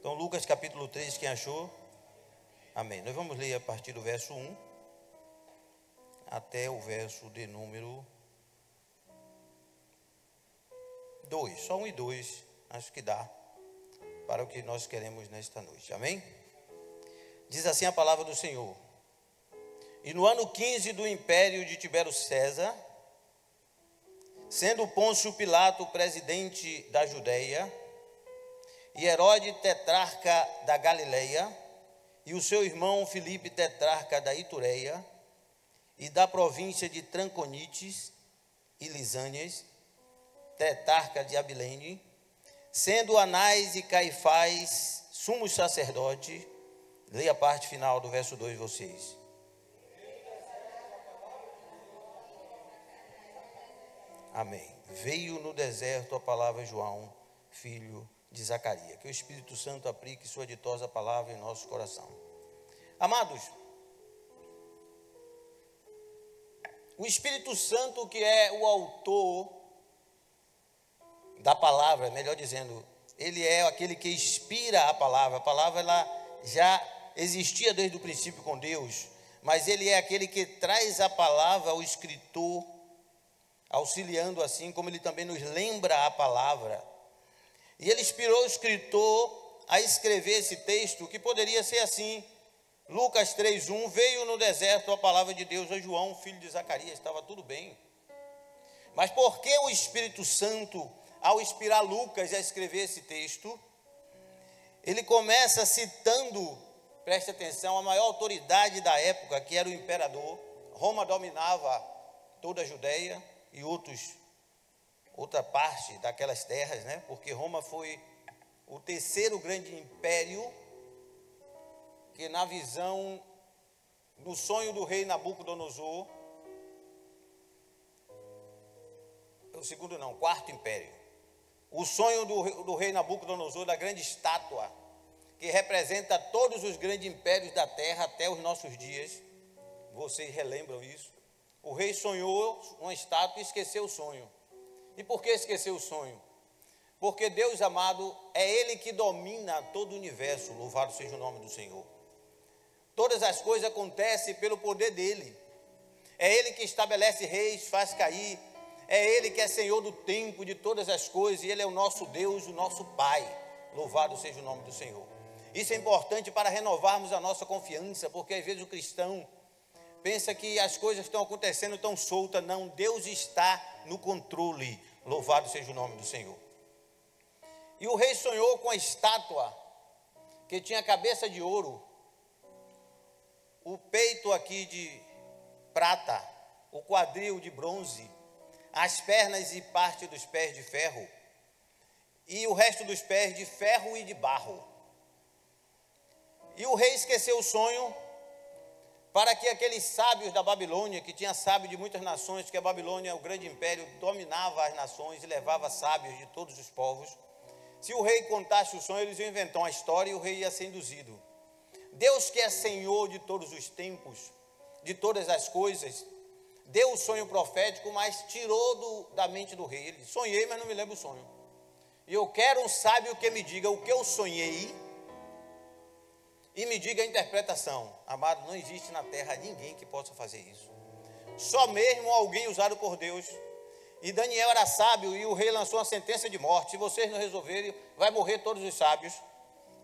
Então, Lucas capítulo 3, quem achou? Amém. Nós vamos ler a partir do verso 1 até o verso de número 2. Só 1 e 2, acho que dá para o que nós queremos nesta noite. Amém? Diz assim a palavra do Senhor. E no ano 15 do império de Tibério César, sendo Pôncio Pilato presidente da Judeia, e Herodes tetrarca da Galileia, e o seu irmão Filipe tetrarca da Itureia, e da província de Tranconites e Lisânias, tetrarca de Abilene, sendo Anás e Caifás sumos sacerdotes. Leia a parte final do verso 2 vocês. Amém. Veio no deserto a palavra de João, filho de Zacarias. Que o Espírito Santo aplique sua ditosa palavra em nosso coração. Amados, o Espírito Santo, que é o autor da palavra, melhor dizendo, ele é aquele que inspira a palavra. A palavra ela já existia desde o princípio com Deus, mas ele é aquele que traz a palavra ao escritor, auxiliando assim como ele também nos lembra a palavra. E ele inspirou o escritor a escrever esse texto, que poderia ser assim. Lucas 3:1, veio no deserto a palavra de Deus a João, filho de Zacarias. Estava tudo bem. Mas por que o Espírito Santo, ao inspirar Lucas a escrever esse texto, ele começa citando, preste atenção, a maior autoridade da época, que era o imperador. Roma dominava toda a Judeia e outra parte daquelas terras, né? Porque Roma foi o terceiro grande império que, na visão, no sonho do rei Nabucodonosor, quarto império. O sonho do rei Nabucodonosor, da grande estátua, que representa todos os grandes impérios da terra até os nossos dias. Vocês relembram isso? O rei sonhou uma estátua e esqueceu o sonho. E por que esqueceu o sonho? Porque Deus amado, é Ele que domina todo o universo. Louvado seja o nome do Senhor. Todas as coisas acontecem pelo poder dEle. É Ele que estabelece reis, faz cair. É Ele que é Senhor do tempo, de todas as coisas. E Ele é o nosso Deus, o nosso Pai. Louvado seja o nome do Senhor. Isso é importante para renovarmos a nossa confiança, porque às vezes o cristão pensa que as coisas estão acontecendo tão soltas. Não, Deus está no controle. Louvado seja o nome do Senhor. E o rei sonhou com a estátua que tinha a cabeça de ouro, o peito aqui de prata, o quadril de bronze, as pernas e parte dos pés de ferro, e o resto dos pés de ferro e de barro. E o rei esqueceu o sonho, para que aqueles sábios da Babilônia, que tinha sábio de muitas nações, que a Babilônia, o grande império, dominava as nações e levava sábios de todos os povos. Se o rei contasse o sonho, eles iam inventar uma história e o rei ia ser induzido. Deus, que é Senhor de todos os tempos, de todas as coisas, deu o sonho profético, mas tirou da mente do rei. Ele disse: sonhei, mas não me lembro o sonho. E eu quero um sábio que me diga o que eu sonhei e me diga a interpretação. Amado, não existe na terra ninguém que possa fazer isso. Só mesmo alguém usado por Deus. E Daniel era sábio e o rei lançou uma sentença de morte. Se vocês não resolverem, vai morrer todos os sábios.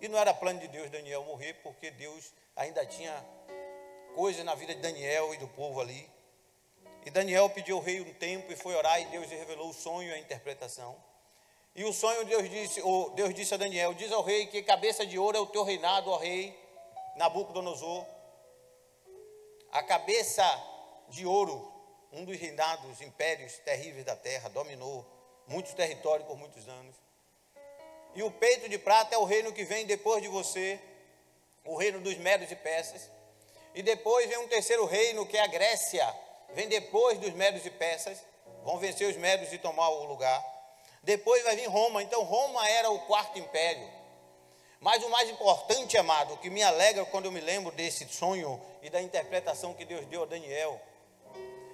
E não era plano de Deus Daniel morrer, porque Deus ainda tinha coisas na vida de Daniel e do povo ali. E Daniel pediu ao rei um tempo e foi orar, e Deus lhe revelou o sonho e a interpretação. E o sonho, Deus disse a Daniel: diz ao rei que cabeça de ouro é o teu reinado, ó rei Nabucodonosor. A cabeça de ouro, um dos reinados, impérios terríveis da terra, dominou muitos territórios por muitos anos. E o peito de prata é o reino que vem depois de você, o reino dos medos e persas. E depois vem um terceiro reino, que é a Grécia, vem depois dos medos e persas, vão vencer os medos e tomar o lugar. Depois vai vir Roma. Então Roma era o quarto império. Mas o mais importante, amado, que me alegra quando eu me lembro desse sonho e da interpretação que Deus deu a Daniel,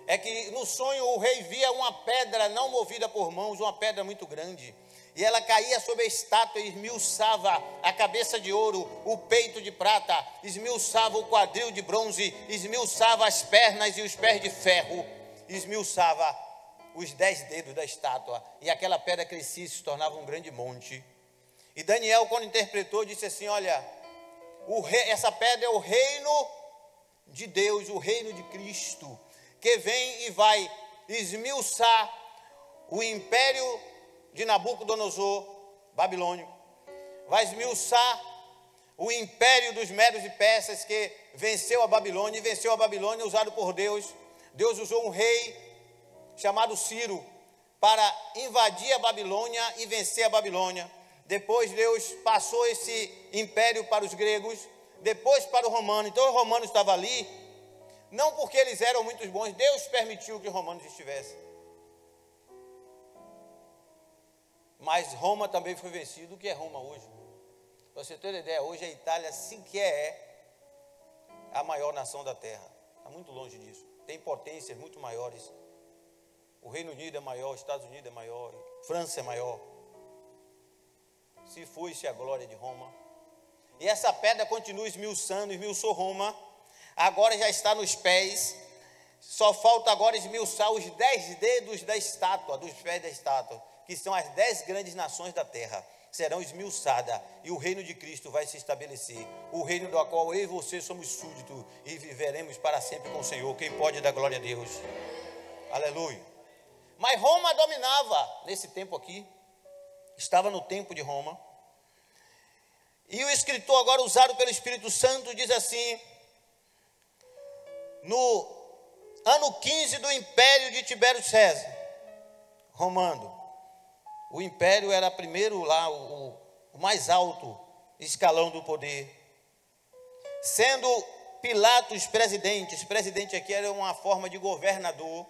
é que no sonho o rei via uma pedra não movida por mãos, uma pedra muito grande. e ela caía sobre a estátua e esmiuçava a cabeça de ouro, o peito de prata, esmiuçava o quadril de bronze, esmiuçava as pernas e os pés de ferro, esmiuçava os 10 dedos da estátua, e aquela pedra crescia e se tornava um grande monte. E Daniel, quando interpretou, disse assim: olha, essa pedra é o reino de Deus, o reino de Cristo, que vem e vai esmiuçar o império de Nabucodonosor, babilônio, vai esmiuçar o império dos medos e persas, que venceu a Babilônia, e venceu a Babilônia usado por Deus. Deus usou um rei chamado Ciro para invadir a Babilônia e vencer a Babilônia. Depois Deus passou esse império para os gregos, depois para o romano. Então os romanos estavam ali, não porque eles eram muito bons, Deus permitiu que os romanos estivessem. Mas Roma também foi vencido. O que é Roma hoje? Para você ter uma ideia, hoje a Itália sequer é a maior nação da terra. Está muito longe disso. Tem potências muito maiores. O Reino Unido é maior, os Estados Unidos é maior, França é maior. Se foi-se a glória de Roma. E essa pedra continua esmiuçando, esmiuçou Roma. Agora já está nos pés. Só falta agora esmiuçar os 10 dedos da estátua, dos pés da estátua, que são as 10 grandes nações da terra, serão esmiuçadas, e o reino de Cristo vai se estabelecer, o reino do qual eu e você somos súditos, e viveremos para sempre com o Senhor. Quem pode dar glória a Deus? Aleluia. Mas Roma dominava nesse tempo aqui, estava no tempo de Roma, e o escritor agora usado pelo Espírito Santo diz assim: no ano 15 do império de Tibério César romano. O império era primeiro lá, o mais alto escalão do poder. Sendo Pilatos presidente aqui era uma forma de governador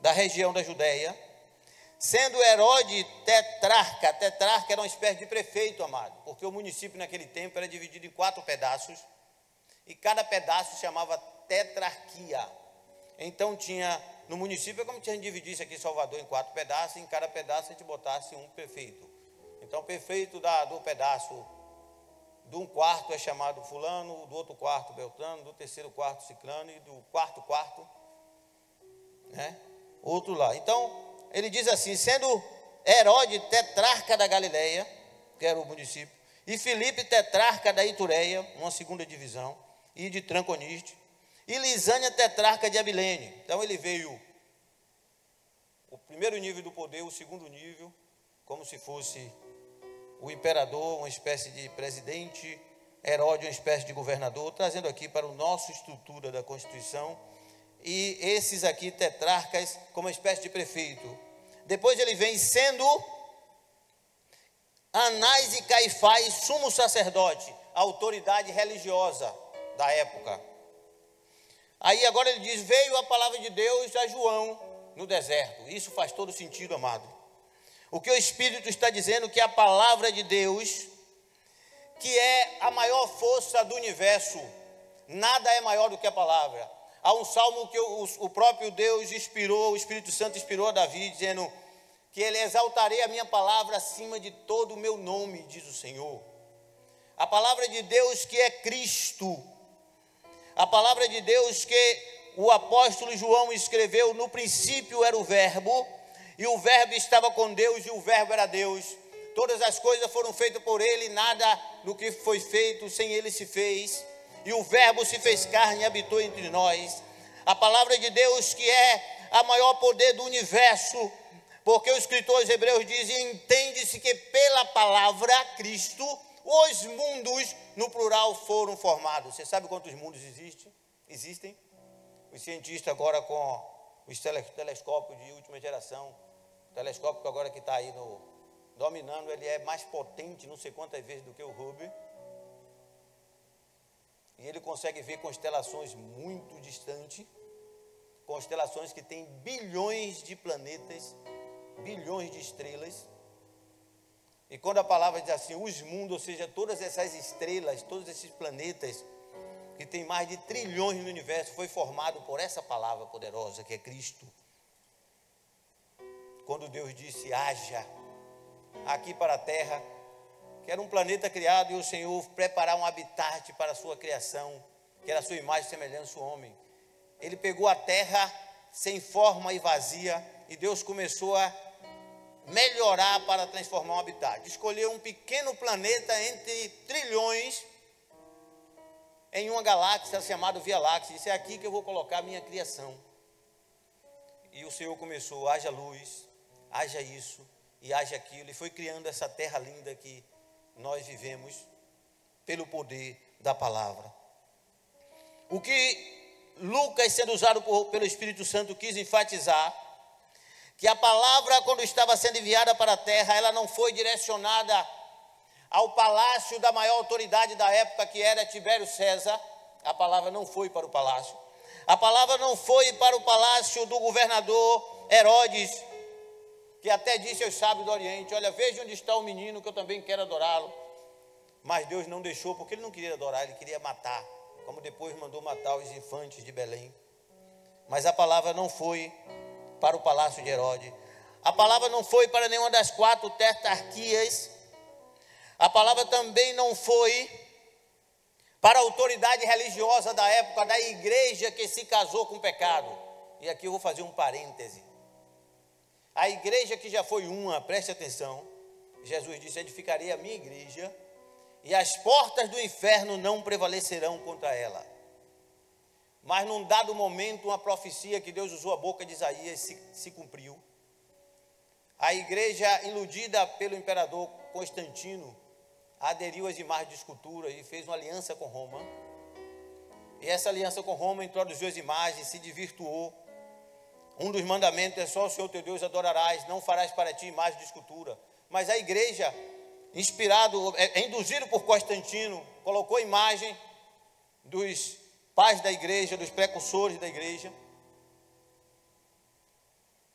da região da Judéia. Sendo Herodes tetrarca era uma espécie de prefeito, amado, porque o município naquele tempo era dividido em 4 pedaços, e cada pedaço se chamava tetrarquia. Então tinha, no município, é como se a gente dividisse aqui Salvador em 4 pedaços, e em cada pedaço a gente botasse um prefeito. Então o prefeito do pedaço de um quarto é chamado fulano, do outro quarto Beltrano, do terceiro quarto Ciclano, e do quarto, né, outro lá. Então ele diz assim: sendo Herodes tetrarca da Galileia, que era o município, e Filipe tetrarca da Itureia, uma segunda divisão, e de Tranconiste, e Lisânia tetrarca de Abilene. Então ele veio o primeiro nível do poder, o segundo nível, como se fosse o imperador, uma espécie de presidente, Herodes, uma espécie de governador, trazendo aqui para a nossa estrutura da Constituição, e esses aqui tetrarcas como uma espécie de prefeito. Depois ele vem sendo Anás e Caifás, sumo sacerdote, a autoridade religiosa da época. Aí agora ele diz: veio a palavra de Deus a João no deserto. Isso faz todo sentido, amado. O que o Espírito está dizendo, que a palavra de Deus, que é a maior força do universo, nada é maior do que a palavra. Há um salmo que o próprio Deus inspirou, o Espírito Santo inspirou a Davi, dizendo que ele: exaltarei a minha palavra acima de todo o meu nome, diz o Senhor. A palavra de Deus, que é Cristo. A palavra de Deus que o apóstolo João escreveu: no princípio era o verbo, e o verbo estava com Deus, e o verbo era Deus. Todas as coisas foram feitas por ele, nada do que foi feito sem ele se fez. E o verbo se fez carne e habitou entre nós. A palavra de Deus, que é a maior poder do universo, porque o escritor aos Hebreus diz: entende-se que pela palavra Cristo os mundos, no plural, foram formados. Você sabe quantos mundos existem? Os cientistas agora, com os telescópios de última geração, o telescópio agora que está aí dominando, ele é mais potente, não sei quantas vezes, do que o Hubble. E ele consegue ver constelações muito distantes, constelações que têm bilhões de planetas, bilhões de estrelas. E quando a palavra diz assim, os mundos, ou seja, todas essas estrelas, todos esses planetas, que tem mais de trilhões no universo, foi formado por essa palavra poderosa, que é Cristo. Quando Deus disse: haja, aqui para a terra, que era um planeta criado, e o Senhor preparar um habitat para a sua criação, que era a sua imagem e semelhança, o homem. Ele pegou a terra sem forma e vazia, e Deus começou a melhorar para transformar um habitat. Escolheu um pequeno planeta entre trilhões, em uma galáxia chamada Via Láctea. Disse: é aqui que eu vou colocar a minha criação. E o Senhor começou: haja luz, haja isso e haja aquilo, e foi criando essa terra linda que nós vivemos pelo poder da palavra. O que Lucas, sendo usado pelo Espírito Santo, quis enfatizar, que a palavra, quando estava sendo enviada para a terra, ela não foi direcionada ao palácio da maior autoridade da época, que era Tibério César. A palavra não foi para o palácio. A palavra não foi para o palácio do governador Herodes, que até disse aos sábios do Oriente: olha, veja onde está o menino, que eu também quero adorá-lo. Mas Deus não deixou, porque ele não queria adorar, ele queria matar, como depois mandou matar os infantes de Belém. Mas a palavra não foi para o palácio de Herodes. A palavra não foi para nenhuma das 4 tetrarquias. A palavra também não foi para a autoridade religiosa da época, da igreja que se casou com o pecado. E aqui eu vou fazer um parêntese. A igreja que já foi uma, preste atenção, Jesus disse: edificarei a minha igreja, e as portas do inferno não prevalecerão contra ela. Mas num dado momento, uma profecia que Deus usou a boca de Isaías se cumpriu. A igreja, iludida pelo imperador Constantino, aderiu às imagens de escultura e fez uma aliança com Roma. E essa aliança com Roma introduziu as imagens, se desvirtuou. Um dos mandamentos é: só o Senhor teu Deus adorarás, não farás para ti imagem de escultura. Mas a igreja, induzido por Constantino, colocou a imagem dos pais da igreja, dos precursores da igreja,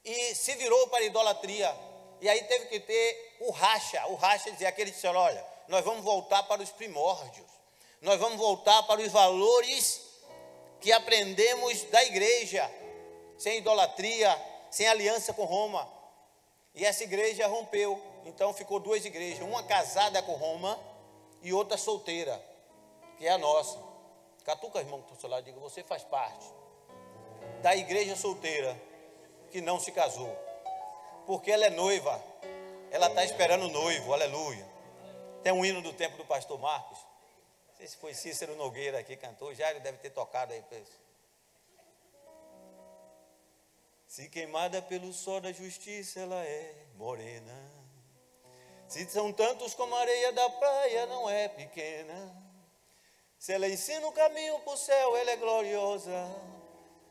e se virou para a idolatria. E aí teve que ter o racha dizia, aquele que disse: olha, nós vamos voltar para os primórdios, nós vamos voltar para os valores que aprendemos da igreja, sem idolatria, sem aliança com Roma. E essa igreja rompeu. Então ficou 2 igrejas, uma casada com Roma e outra solteira, que é a nossa. Catuca, irmão, que está ao seu lado, diga: você faz parte da igreja solteira que não se casou, porque ela é noiva, ela está esperando o noivo, aleluia. Tem um hino do tempo do pastor Marcos, não sei se foi Cícero Nogueira que cantou, já ele deve ter tocado aí para isso. Se queimada pelo sol da justiça, ela é morena. Se são tantos como a areia da praia, não é pequena. Se ela ensina o caminho para o céu, ela é gloriosa.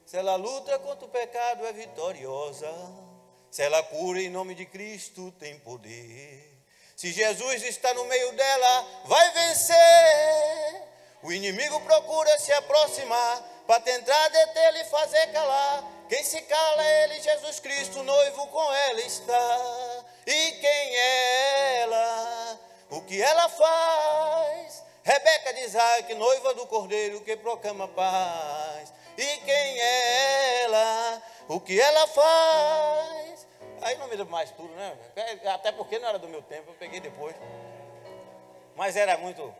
Se ela luta contra o pecado, é vitoriosa. Se ela cura em nome de Cristo, tem poder. Se Jesus está no meio dela, vai vencer. O inimigo procura se aproximar para tentar detê-lo e fazer calar. Quem se cala é ele, Jesus Cristo, o noivo com ela está. E quem é ela? O que ela faz? Rebeca de Isaac, noiva do Cordeiro, que proclama paz. E quem é ela? O que ela faz? Aí não me lembro mais tudo, né? Até porque não era do meu tempo, eu peguei depois. Mas era muito...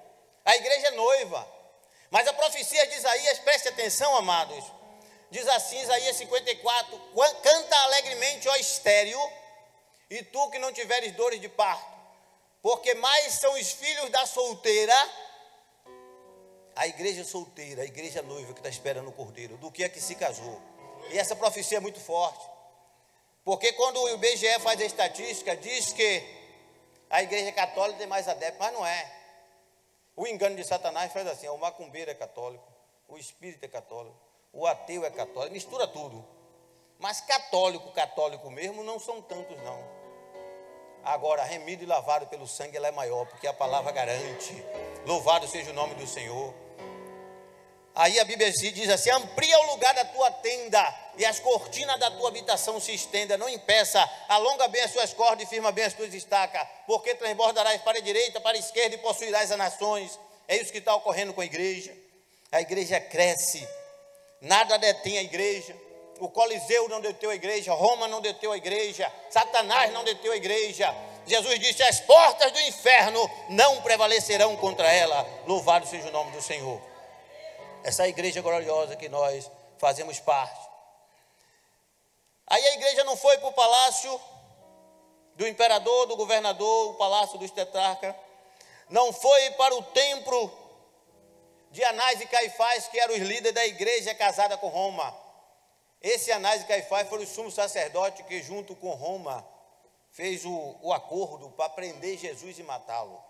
A igreja é noiva. Mas a profecia de Isaías, preste atenção, amados. Diz assim, Isaías 54, canta alegremente, ó estéril, e tu que não tiveres dores de parto, porque mais são os filhos da solteira, a igreja solteira, a igreja noiva que está esperando o cordeiro, do que a que se casou. E essa profecia é muito forte, porque quando o IBGE faz a estatística, diz que a igreja católica tem mais adeptos, mas não é. O engano de Satanás faz assim: o macumbeiro é católico, o espírita é católico, o ateu é católico, mistura tudo. Mas católico mesmo não são tantos não. Agora, remido e lavado pelo sangue, ela é maior, porque a palavra garante. Louvado seja o nome do Senhor. Aí a Bíblia diz assim: amplia o lugar da tua tenda, e as cortinas da tua habitação se estenda, não impeça, alonga bem as suas cordas e firma bem as tuas estacas, porque transbordarás para a direita, para a esquerda, e possuirás as nações. É isso que está ocorrendo com a igreja. A igreja cresce, nada detém a igreja. O Coliseu não deteu a igreja, Roma não deteu a igreja, Satanás não deteu a igreja. Jesus disse: as portas do inferno não prevalecerão contra ela. Louvado seja o nome do Senhor. Essa igreja gloriosa que nós fazemos parte. Aí a igreja não foi para o palácio do imperador, do governador, o palácio dos tetrarcas, não foi para o templo de Anás e Caifás, que eram os líderes da igreja casada com Roma. Esse Anás e Caifás foram os sumos sacerdotes que, junto com Roma, fez o acordo para prender Jesus e matá-lo.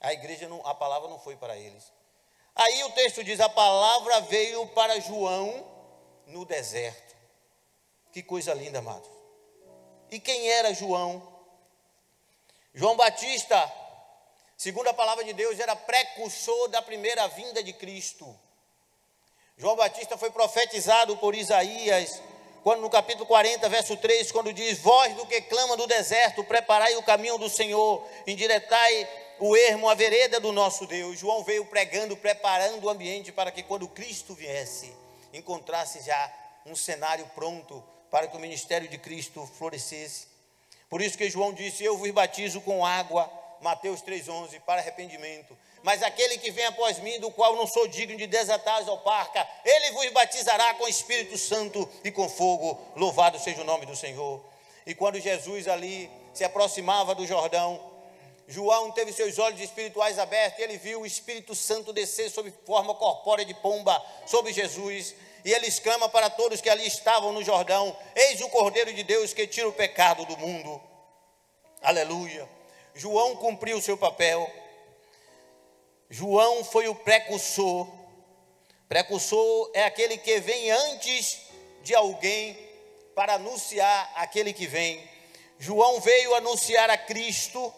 A igreja, a palavra não foi para eles. Aí o texto diz: a palavra veio para João no deserto. Que coisa linda, amados. E quem era João? João Batista, segundo a palavra de Deus, era precursor da primeira vinda de Cristo. João Batista foi profetizado por Isaías, quando no capítulo 40, verso 3, quando diz: voz do que clama do deserto, preparai o caminho do Senhor, endireitai o ermo, a vereda do nosso Deus. João veio pregando, preparando o ambiente para que quando Cristo viesse, encontrasse já um cenário pronto para que o ministério de Cristo florescesse. Por isso que João disse: eu vos batizo com água, Mateus 3,11, para arrependimento. Mas aquele que vem após mim, do qual não sou digno de desatar as alparcas, ele vos batizará com Espírito Santo e com fogo. Louvado seja o nome do Senhor. E quando Jesus ali se aproximava do Jordão, João teve seus olhos espirituais abertos, e ele viu o Espírito Santo descer sob forma corpórea de pomba sobre Jesus. E ele exclama para todos que ali estavam no Jordão: eis o Cordeiro de Deus que tira o pecado do mundo. Aleluia. João cumpriu o seu papel. João foi o precursor. Precursor é aquele que vem antes de alguém para anunciar aquele que vem. João veio anunciar a Cristo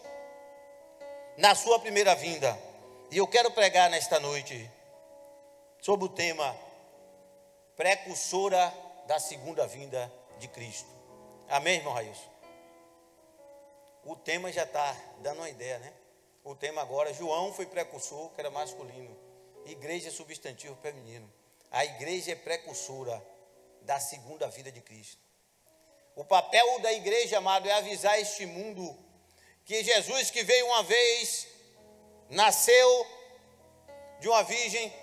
na sua primeira vinda. E eu quero pregar nesta noite sobre o tema precursora da segunda vinda de Cristo. Amém, irmão Raíssa? O tema já está dando uma ideia, né? O tema agora: João foi precursor, que era masculino. Igreja é substantivo feminino. A igreja é precursora da segunda vinda de Cristo. O papel da igreja, amado, é avisar este mundo que Jesus, que veio uma vez, nasceu de uma virgem,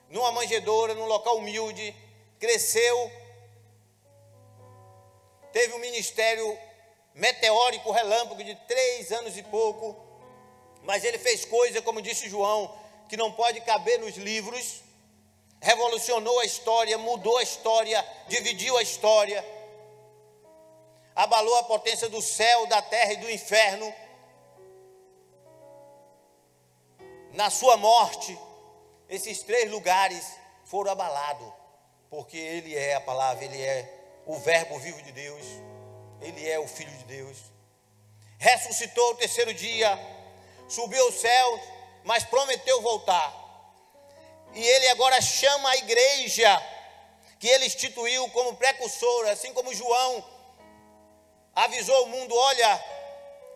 numa manjedoura, num local humilde, cresceu, teve um ministério meteórico, relâmpago de 3 anos e pouco, mas ele fez coisa, como disse João, que não pode caber nos livros. Revolucionou a história, mudou a história, dividiu a história, abalou a potência do céu, da terra e do inferno. Na sua morte, esses 3 lugares foram abalados, porque ele é a palavra, ele é o verbo vivo de Deus, ele é o Filho de Deus. Ressuscitou o 3º dia, subiu ao céu, mas prometeu voltar. E ele agora chama a igreja, que ele instituiu como precursora, assim como João avisou o mundo: olha,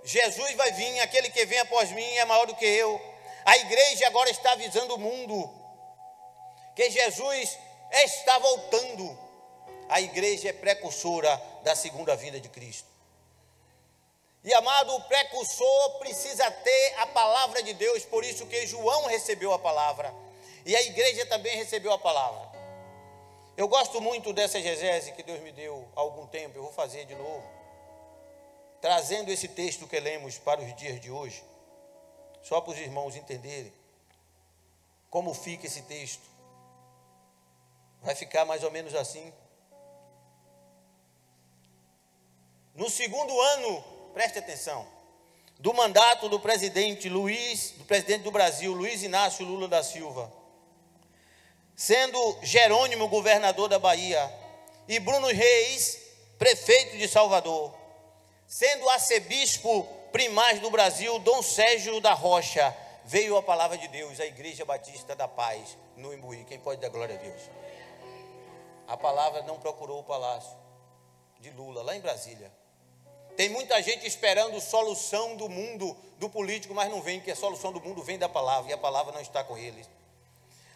Jesus vai vir, aquele que vem após mim é maior do que eu. A igreja agora está avisando o mundo que Jesus está voltando. A igreja é precursora da segunda vinda de Cristo. E, amado, o precursor precisa ter a palavra de Deus. Por isso que João recebeu a palavra, e a igreja também recebeu a palavra. Eu gosto muito dessa exegese que Deus me deu há algum tempo. Eu vou fazer de novo, trazendo esse texto que lemos para os dias de hoje, só para os irmãos entenderem como fica esse texto. Vai ficar mais ou menos assim. No 2º ano, preste atenção, do mandato do presidente do Brasil, Luiz Inácio Lula da Silva, sendo Jerônimo governador da Bahia e Bruno Reis prefeito de Salvador, sendo arcebispo primaz do Brasil Dom Sérgio da Rocha, veio a palavra de Deus à Igreja Batista da Paz no Imbuí. Quem pode dar glória a Deus? A palavra não procurou o palácio de Lula, lá em Brasília. Tem muita gente esperando solução do mundo, do político, mas não vem, que a solução do mundo vem da palavra, e a palavra não está com eles.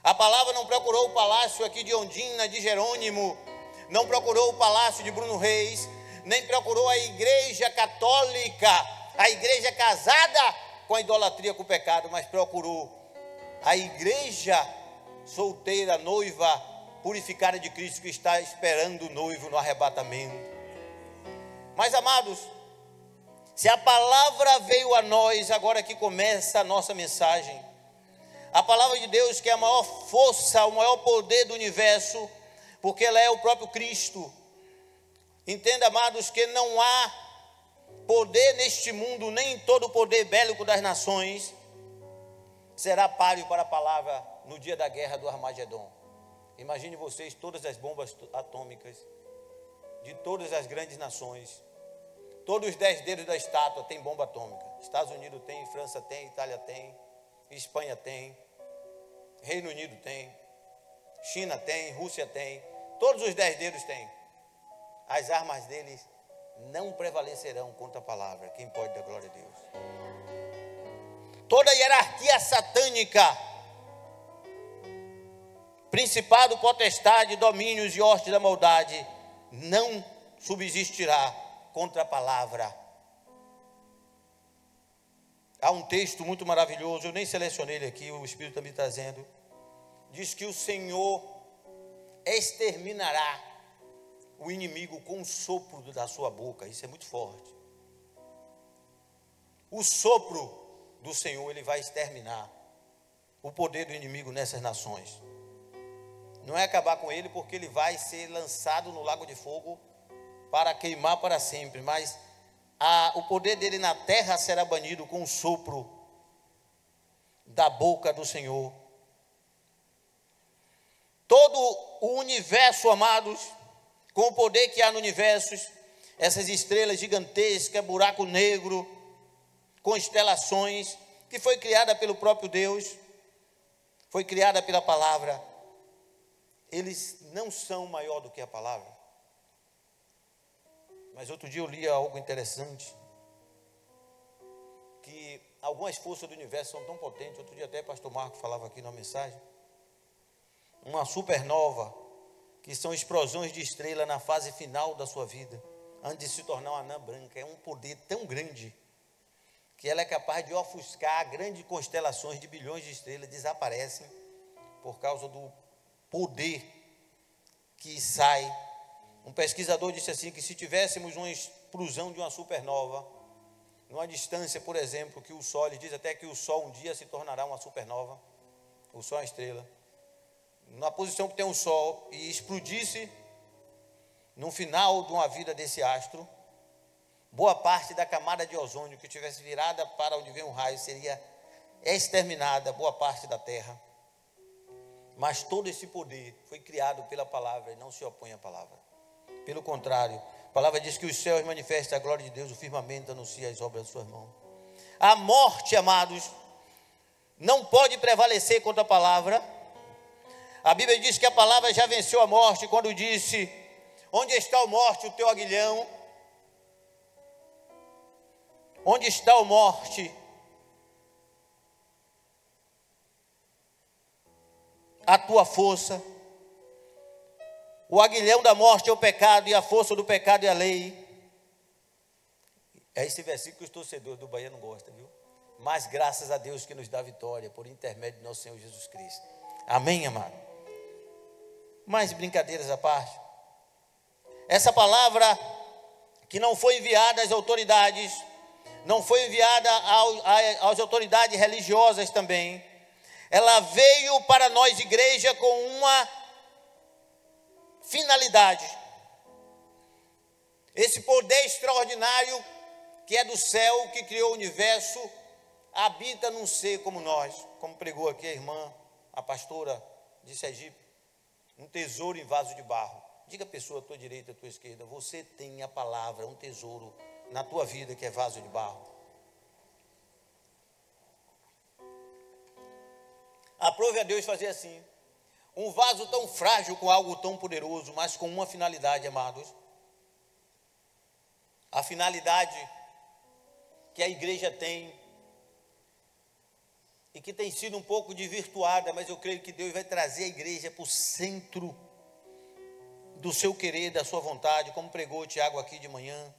A palavra não procurou o palácio aqui de Ondina, de Jerônimo, não procurou o palácio de Bruno Reis, nem procurou a igreja católica, a igreja casada com a idolatria, com o pecado, mas procurou a igreja solteira, noiva, purificada de Cristo, que está esperando o noivo no arrebatamento. Mas, amados, se a palavra veio a nós, agora que começa a nossa mensagem, a palavra de Deus, que é a maior força, o maior poder do universo, porque ela é o próprio Cristo. Entenda, amados, que não há poder neste mundo, nem todo o poder bélico das nações será páreo para a palavra no dia da guerra do Armagedon. Imagine vocês todas as bombas atômicas de todas as grandes nações. Todos os 10 dedos da estátua tem bomba atômica. Estados Unidos tem, França tem, Itália tem, Espanha tem, Reino Unido tem, China tem, Rússia tem. Todos os 10 dedos têm. As armas deles não prevalecerão contra a palavra. Quem pode dar glória a Deus? Toda a hierarquia satânica, principado, potestade, domínios e hostes da maldade, não subsistirá contra a palavra. Há um texto muito maravilhoso, eu nem selecionei ele aqui, o Espírito está me trazendo. Diz que o Senhor exterminará o inimigo com o sopro da sua boca. Isso é muito forte. O sopro do Senhor, ele vai exterminar o poder do inimigo nessas nações. Não é acabar com ele, porque ele vai ser lançado no lago de fogo para queimar para sempre, mas o poder dele na terra será banido com o sopro da boca do Senhor. Todo o universo, amados, com o poder que há no universo, essas estrelas gigantescas, buraco negro, constelações, que foi criada pelo próprio Deus, foi criada pela palavra, eles não são maior do que a palavra. Mas outro dia eu li algo interessante, que algumas forças do universo são tão potentes. Outro dia até o pastor Marco falava aqui na mensagem, uma supernova, que são explosões de estrela na fase final da sua vida, antes de se tornar uma anã branca. É um poder tão grande, que ela é capaz de ofuscar grandes constelações de bilhões de estrelas, desaparecem, por causa do poder que sai. Um pesquisador disse assim, que se tivéssemos uma explosão de uma supernova, numa distância, por exemplo, que o Sol, ele diz até que o Sol um dia se tornará uma supernova, o Sol é uma estrela, na posição que tem o Sol, e explodisse no final de uma vida desse astro, boa parte da camada de ozônio que tivesse virada para onde vem um raio, seria exterminada, boa parte da Terra. Mas todo esse poder foi criado pela palavra e não se opõe à palavra. Pelo contrário, a palavra diz que os céus manifestam a glória de Deus, o firmamento anuncia as obras das suas mãos. A morte, amados, não pode prevalecer contra a palavra. A Bíblia diz que a palavra já venceu a morte, quando disse: onde está a morte, o teu aguilhão? Onde está a morte? A tua força. O aguilhão da morte é o pecado, e a força do pecado é a lei. É esse versículo que os torcedores do Bahia não gostam, viu? Mas graças a Deus que nos dá vitória, por intermédio de nosso Senhor Jesus Cristo. Amém, amado? Mais brincadeiras à parte. Essa palavra que não foi enviada às autoridades, não foi enviada às autoridades religiosas também, ela veio para nós, igreja, com uma finalidade. Esse poder extraordinário que é do céu, que criou o universo, habita num ser como nós, como pregou aqui a irmã, a pastora de Sergipe, um tesouro em vaso de barro. Diga a pessoa à tua direita, à tua esquerda: você tem a palavra, um tesouro na tua vida que é vaso de barro. Aprove a Deus fazer assim, um vaso tão frágil com algo tão poderoso, mas com uma finalidade, amados. A finalidade que a igreja tem, e que tem sido um pouco desvirtuada, mas eu creio que Deus vai trazer a igreja para o centro do seu querer, da sua vontade, como pregou o Tiago aqui de manhã.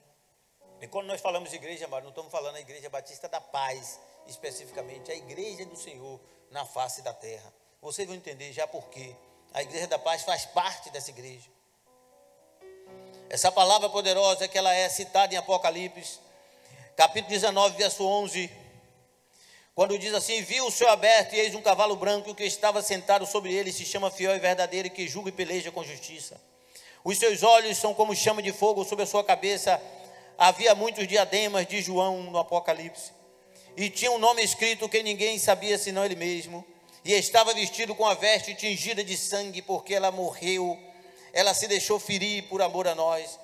E quando nós falamos de igreja, amado, não estamos falando da Igreja Batista da Paz, especificamente, a igreja do Senhor na face da terra. Vocês vão entender já por quê. A Igreja da Paz faz parte dessa igreja. Essa palavra poderosa que ela é citada em Apocalipse, capítulo 19, verso 11, quando diz assim: viu o céu aberto e eis um cavalo branco, e o que estava sentado sobre ele se chama Fiel e Verdadeiro, e que julga e peleja com justiça. Os seus olhos são como chama de fogo, sobre a sua cabeça havia muitos diademas, de João no Apocalipse, e tinha um nome escrito que ninguém sabia senão ele mesmo, e estava vestido com a veste tingida de sangue, porque ela morreu, ela se deixou ferir por amor a nós,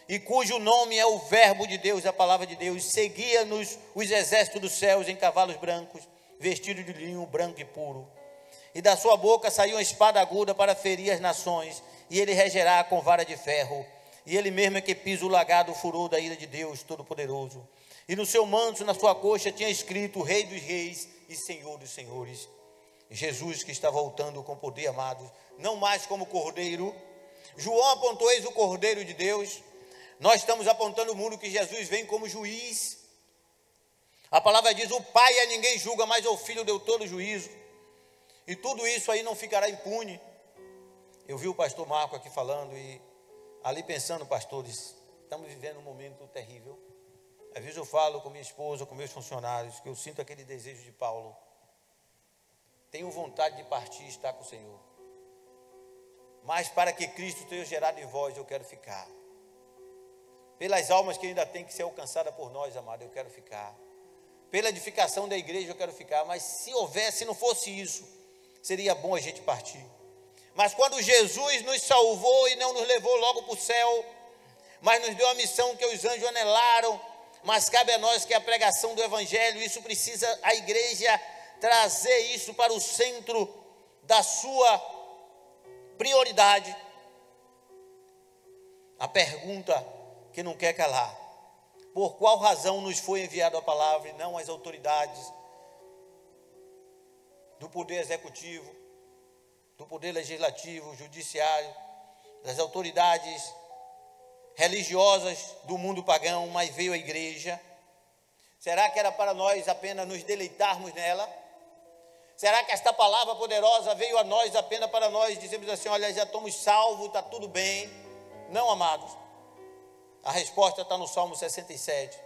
e cujo nome é o Verbo de Deus, a palavra de Deus. Seguia-nos os exércitos dos céus em cavalos brancos, vestidos de linho branco e puro, e da sua boca saiu uma espada aguda para ferir as nações, e ele regerá com vara de ferro, e ele mesmo é que pisa o lagado, o furor da ira de Deus Todo-Poderoso. E no seu manto, na sua coxa, tinha escrito: Rei dos Reis e Senhor dos Senhores. Jesus, que está voltando com poder, amados, não mais como cordeiro. João apontou: eis o Cordeiro de Deus. Nós estamos apontando o mundo que Jesus vem como juiz. A palavra diz: o Pai a ninguém julga, mas ao Filho deu todo o juízo. E tudo isso aí não ficará impune. Eu vi o pastor Marco aqui falando e ali pensando, pastores, estamos vivendo um momento terrível. Às vezes eu falo com minha esposa, com meus funcionários, que eu sinto aquele desejo de Paulo. Tenho vontade de partir e estar com o Senhor. Mas para que Cristo tenha gerado em vós, eu quero ficar. Pelas almas que ainda tem que ser alcançada por nós, amado, eu quero ficar. Pela edificação da igreja, eu quero ficar. Mas se não fosse isso, seria bom a gente partir. Mas quando Jesus nos salvou e não nos levou logo para o céu, mas nos deu a missão que os anjos anelaram, mas cabe a nós que é a pregação do Evangelho. Isso precisa a igreja trazer isso para o centro da sua prioridade. A pergunta que não quer calar: por qual razão nos foi enviada a palavra e não as autoridades do poder executivo, do poder legislativo, judiciário, das autoridades religiosas do mundo pagão, mas veio a igreja? Será que era para nós apenas nos deleitarmos nela? Será que esta palavra poderosa veio a nós apenas para nós dizermos assim: olha, já estamos salvos, está tudo bem? Não, amados. A resposta está no Salmo 67.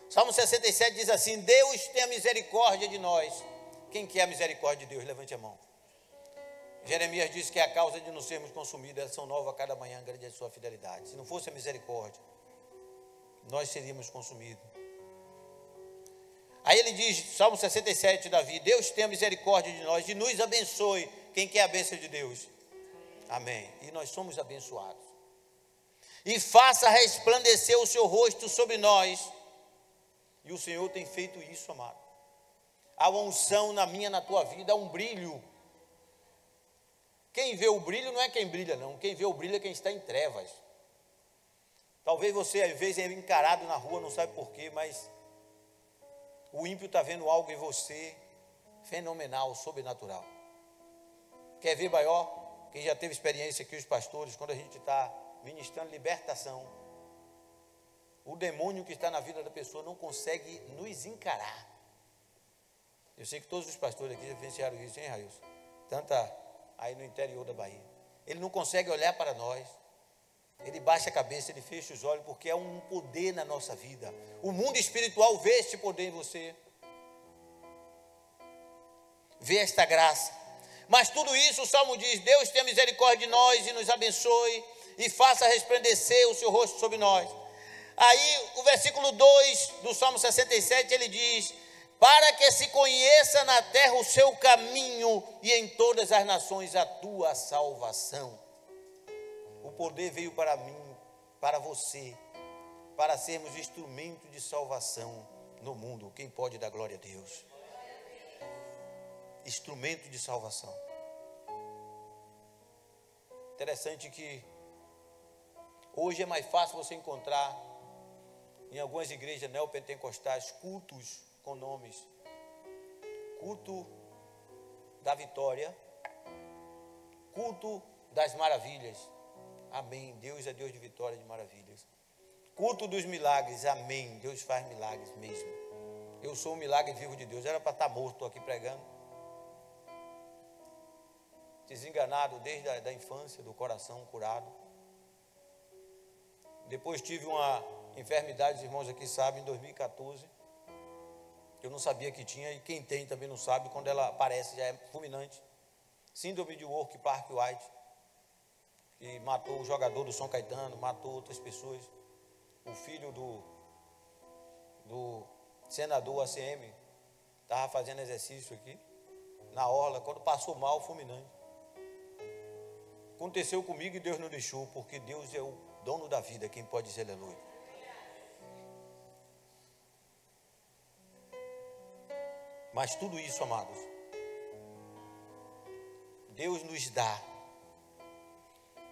Salmo 67 diz assim: Deus tenha misericórdia de nós. Quem quer a misericórdia de Deus? Levante a mão. Jeremias diz que é a causa de não sermos consumidos, elas são novas a cada manhã, grande é a sua fidelidade. Se não fosse a misericórdia, nós seríamos consumidos. Aí ele diz, Salmo 67, Davi: Deus tenha misericórdia de nós e nos abençoe. Quem quer a bênção de Deus? Amém. E nós somos abençoados. E faça resplandecer o seu rosto sobre nós. E o Senhor tem feito isso, amado. Há uma unção na minha, na tua vida, há um brilho. Quem vê o brilho não é quem brilha, não. Quem vê o brilho é quem está em trevas. Talvez você, às vezes, é encarado na rua, não sabe porquê, mas o ímpio está vendo algo em você fenomenal, sobrenatural. Quer ver maior? Quem já teve experiência aqui, os pastores, quando a gente está ministrando libertação, o demônio que está na vida da pessoa não consegue nos encarar. Eu sei que todos os pastores aqui já vivenciaram isso, hein, Railson? Tanta aí no interior da Bahia. Ele não consegue olhar para nós. Ele baixa a cabeça, ele fecha os olhos, porque é um poder na nossa vida. O mundo espiritual vê este poder em você. Vê esta graça. Mas tudo isso, o Salmo diz: Deus tenha misericórdia de nós e nos abençoe e faça resplandecer o seu rosto sobre nós. Aí o versículo 2 do Salmo 67, ele diz: para que se conheça na terra o seu caminho e em todas as nações a tua salvação. O poder veio para mim, para você, para sermos instrumento de salvação no mundo. Quem pode dar glória a Deus? Instrumento de salvação. Interessante que hoje é mais fácil você encontrar em algumas igrejas neopentecostais cultos com nomes: culto da vitória, culto das maravilhas, Amém. Deus é Deus de vitória e de maravilhas. Culto dos milagres. Amém. Deus faz milagres mesmo. Eu sou um milagre vivo de Deus. Era para estar morto, estou aqui pregando. Desenganado desde a infância, do coração curado. Depois tive uma enfermidade, os irmãos aqui sabem, em 2014. Eu não sabia que tinha, e quem tem também não sabe, quando ela aparece já é fulminante. Síndrome de Work Park White, que matou o jogador do São Caetano, matou outras pessoas. O filho do senador ACM estava fazendo exercício aqui, na orla, quando passou mal, fulminante. Aconteceu comigo e Deus não deixou, porque Deus é o dono da vida, quem pode dizer aleluia. Mas tudo isso, amados, Deus nos dá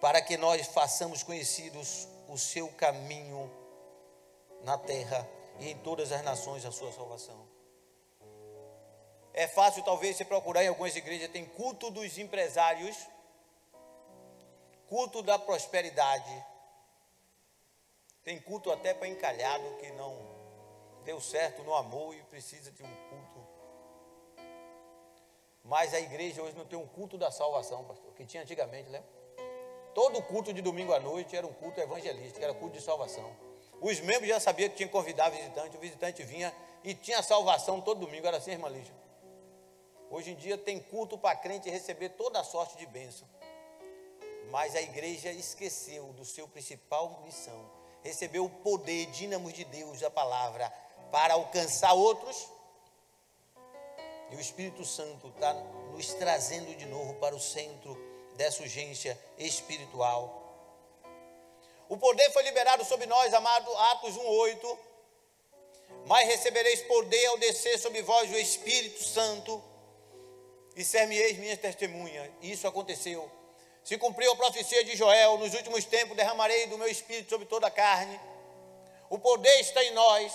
para que nós façamos conhecidos o seu caminho na terra e em todas as nações a sua salvação. É fácil talvez você procurar em algumas igrejas, tem culto dos empresários, culto da prosperidade, tem culto até para encalhado que não deu certo no amor e precisa de um culto. Mas a igreja hoje não tem um culto da salvação, pastor, que tinha antigamente, lembra? Todo culto de domingo à noite era um culto evangelístico, era culto de salvação. Os membros já sabiam que tinha que convidar visitante, o visitante vinha e tinha salvação todo domingo, era assim, irmã Lígia. Hoje em dia tem culto para crente receber toda a sorte de bênção. Mas a igreja esqueceu do seu principal missão, recebeu o poder, dínamos de Deus, da palavra, para alcançar outros. E o Espírito Santo está nos trazendo de novo para o centro dessa urgência espiritual. O poder foi liberado sobre nós, amado, Atos 1:8. Mas recebereis poder ao descer sobre vós o Espírito Santo, e ser-me-eis minhas testemunhas. Isso aconteceu. Se cumpriu a profecia de Joel: nos últimos tempos derramarei do meu Espírito sobre toda a carne. O poder está em nós.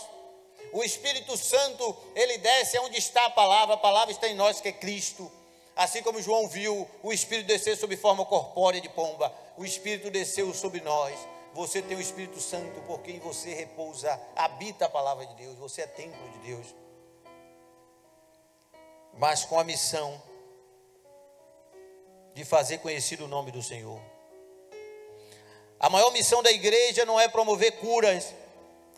O Espírito Santo, ele desce onde está a palavra está em nós, que é Cristo. Assim como João viu o Espírito descer sob forma corpórea de pomba, o Espírito desceu sobre nós. Você tem o Espírito Santo, porque em você repousa, habita a palavra de Deus, você é templo de Deus. Mas com a missão de fazer conhecido o nome do Senhor. A maior missão da igreja não é promover curas,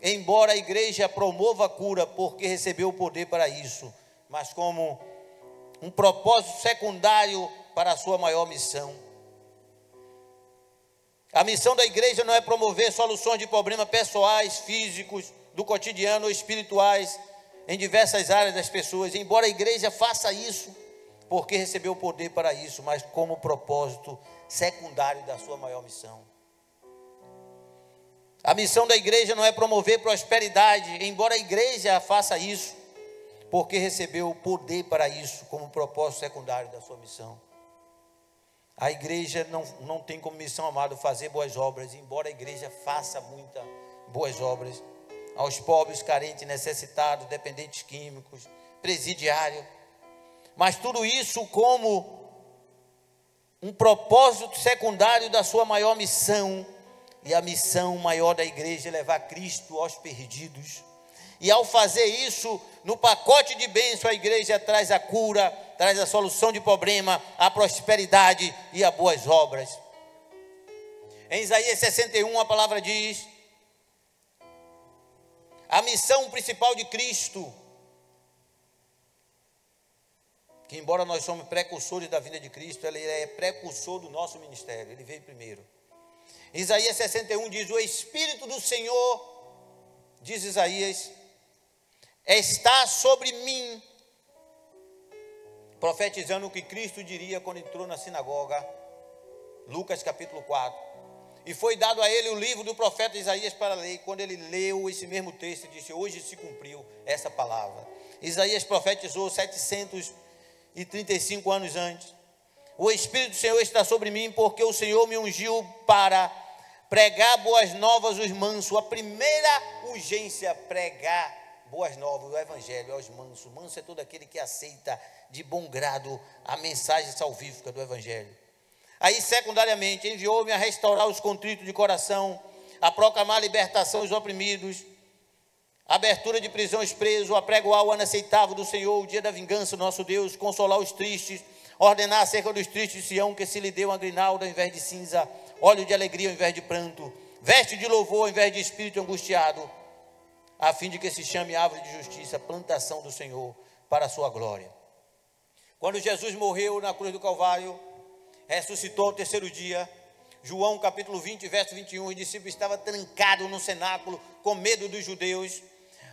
embora a igreja promova a cura, porque recebeu o poder para isso, mas como um propósito secundário para a sua maior missão. A missão da igreja não é promover soluções de problemas pessoais, físicos, do cotidiano ou espirituais, em diversas áreas das pessoas, embora a igreja faça isso, porque recebeu o poder para isso, mas como propósito secundário da sua maior missão. A missão da igreja não é promover prosperidade, embora a igreja faça isso, porque recebeu o poder para isso, como propósito secundário da sua missão. A igreja não tem como missão, amado, fazer boas obras, embora a igreja faça muitas boas obras, aos pobres, carentes, necessitados, dependentes químicos, presidiários, mas tudo isso como um propósito secundário da sua maior missão. E a missão maior da igreja é levar Cristo aos perdidos. E ao fazer isso, no pacote de bênção, a igreja traz a cura, traz a solução de problema, a prosperidade e as boas obras. Em Isaías 61, a palavra diz: a missão principal de Cristo, que embora nós somos precursores da vinda de Cristo, ele é precursor do nosso ministério, ele veio primeiro. Isaías 61 diz: o Espírito do Senhor, diz Isaías, está sobre mim, profetizando o que Cristo diria quando entrou na sinagoga, Lucas capítulo 4, e foi dado a ele o livro do profeta Isaías para ler. E quando ele leu esse mesmo texto, disse: hoje se cumpriu essa palavra. Isaías profetizou 735 anos antes. O Espírito do Senhor está sobre mim, porque o Senhor me ungiu para pregar boas novas aos mansos. A primeira urgência, pregar boas novas, o evangelho aos mansos. Manso é todo aquele que aceita de bom grado a mensagem salvífica do evangelho. Aí, secundariamente, enviou-me a restaurar os contritos de coração, a proclamar a libertação aos oprimidos, a abertura de prisão aos presos, a pregoar o ano aceitável do Senhor, o dia da vingança do nosso Deus, consolar os tristes, ordenar acerca dos tristes de Sião, que se lhe deu uma grinalda ao invés de cinza, óleo de alegria ao invés de pranto, veste de louvor ao invés de espírito angustiado, a fim de que se chame árvore de justiça, plantação do Senhor, para a sua glória. Quando Jesus morreu na cruz do Calvário, ressuscitou ao terceiro dia, João capítulo 20, verso 21, os discípulos estavam trancados no cenáculo, com medo dos judeus.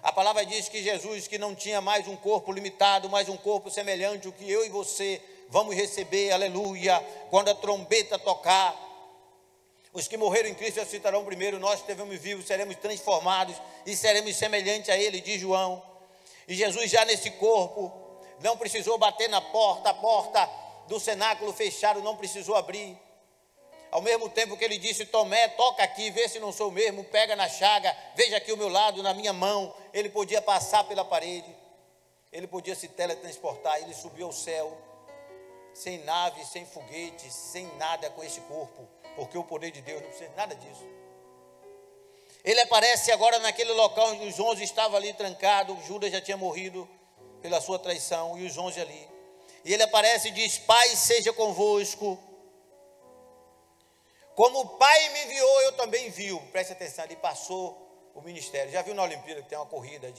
A palavra diz que Jesus, que não tinha mais um corpo limitado, mas um corpo semelhante ao que eu e você vamos receber, aleluia, quando a trombeta tocar, os que morreram em Cristo ressuscitarão primeiro, nós que estivemos vivos seremos transformados e seremos semelhantes a Ele, diz João. E Jesus já nesse corpo, não precisou bater na porta, a porta do cenáculo fechado não precisou abrir. Ao mesmo tempo que ele disse, Tomé, toca aqui, vê se não sou o mesmo, pega na chaga, veja aqui o meu lado, na minha mão. Ele podia passar pela parede, ele podia se teletransportar, ele subiu ao céu, sem nave, sem foguete, sem nada com esse corpo, porque o poder de Deus não precisa de nada disso. Ele aparece agora naquele local onde os 11 estavam ali trancados, Judas já tinha morrido pela sua traição, e os 11 ali. E ele aparece e diz, Pai seja convosco, como o Pai me enviou, eu também envio. Preste atenção, ele passou o ministério. Já viu na Olimpíada que tem uma corrida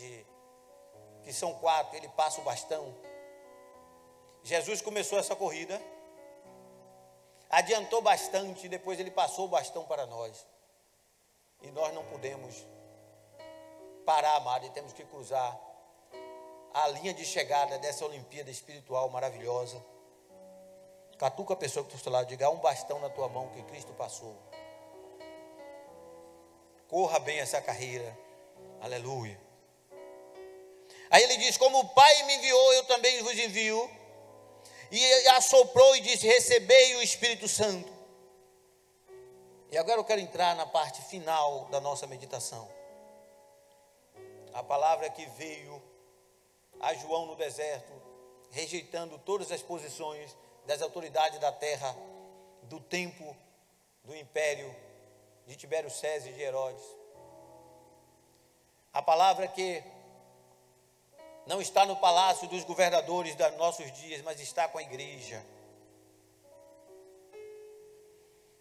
que são 4, ele passa o bastão. Jesus começou essa corrida, adiantou bastante, depois ele passou o bastão para nós. E nós não podemos parar, amado, e temos que cruzar a linha de chegada dessa Olimpíada espiritual maravilhosa. Catuca a pessoa que está do seu lado, diga, há um bastão na tua mão que Cristo passou. Corra bem essa carreira, aleluia. Aí ele diz, como o Pai me enviou, eu também vos envio. E assoprou e disse, recebei o Espírito Santo. E agora eu quero entrar na parte final da nossa meditação. A palavra que veio a João no deserto, rejeitando todas as posições das autoridades da terra, do tempo, do império de Tibério César e de Herodes. A palavra que não está no palácio dos governadores dos nossos dias, mas está com a igreja.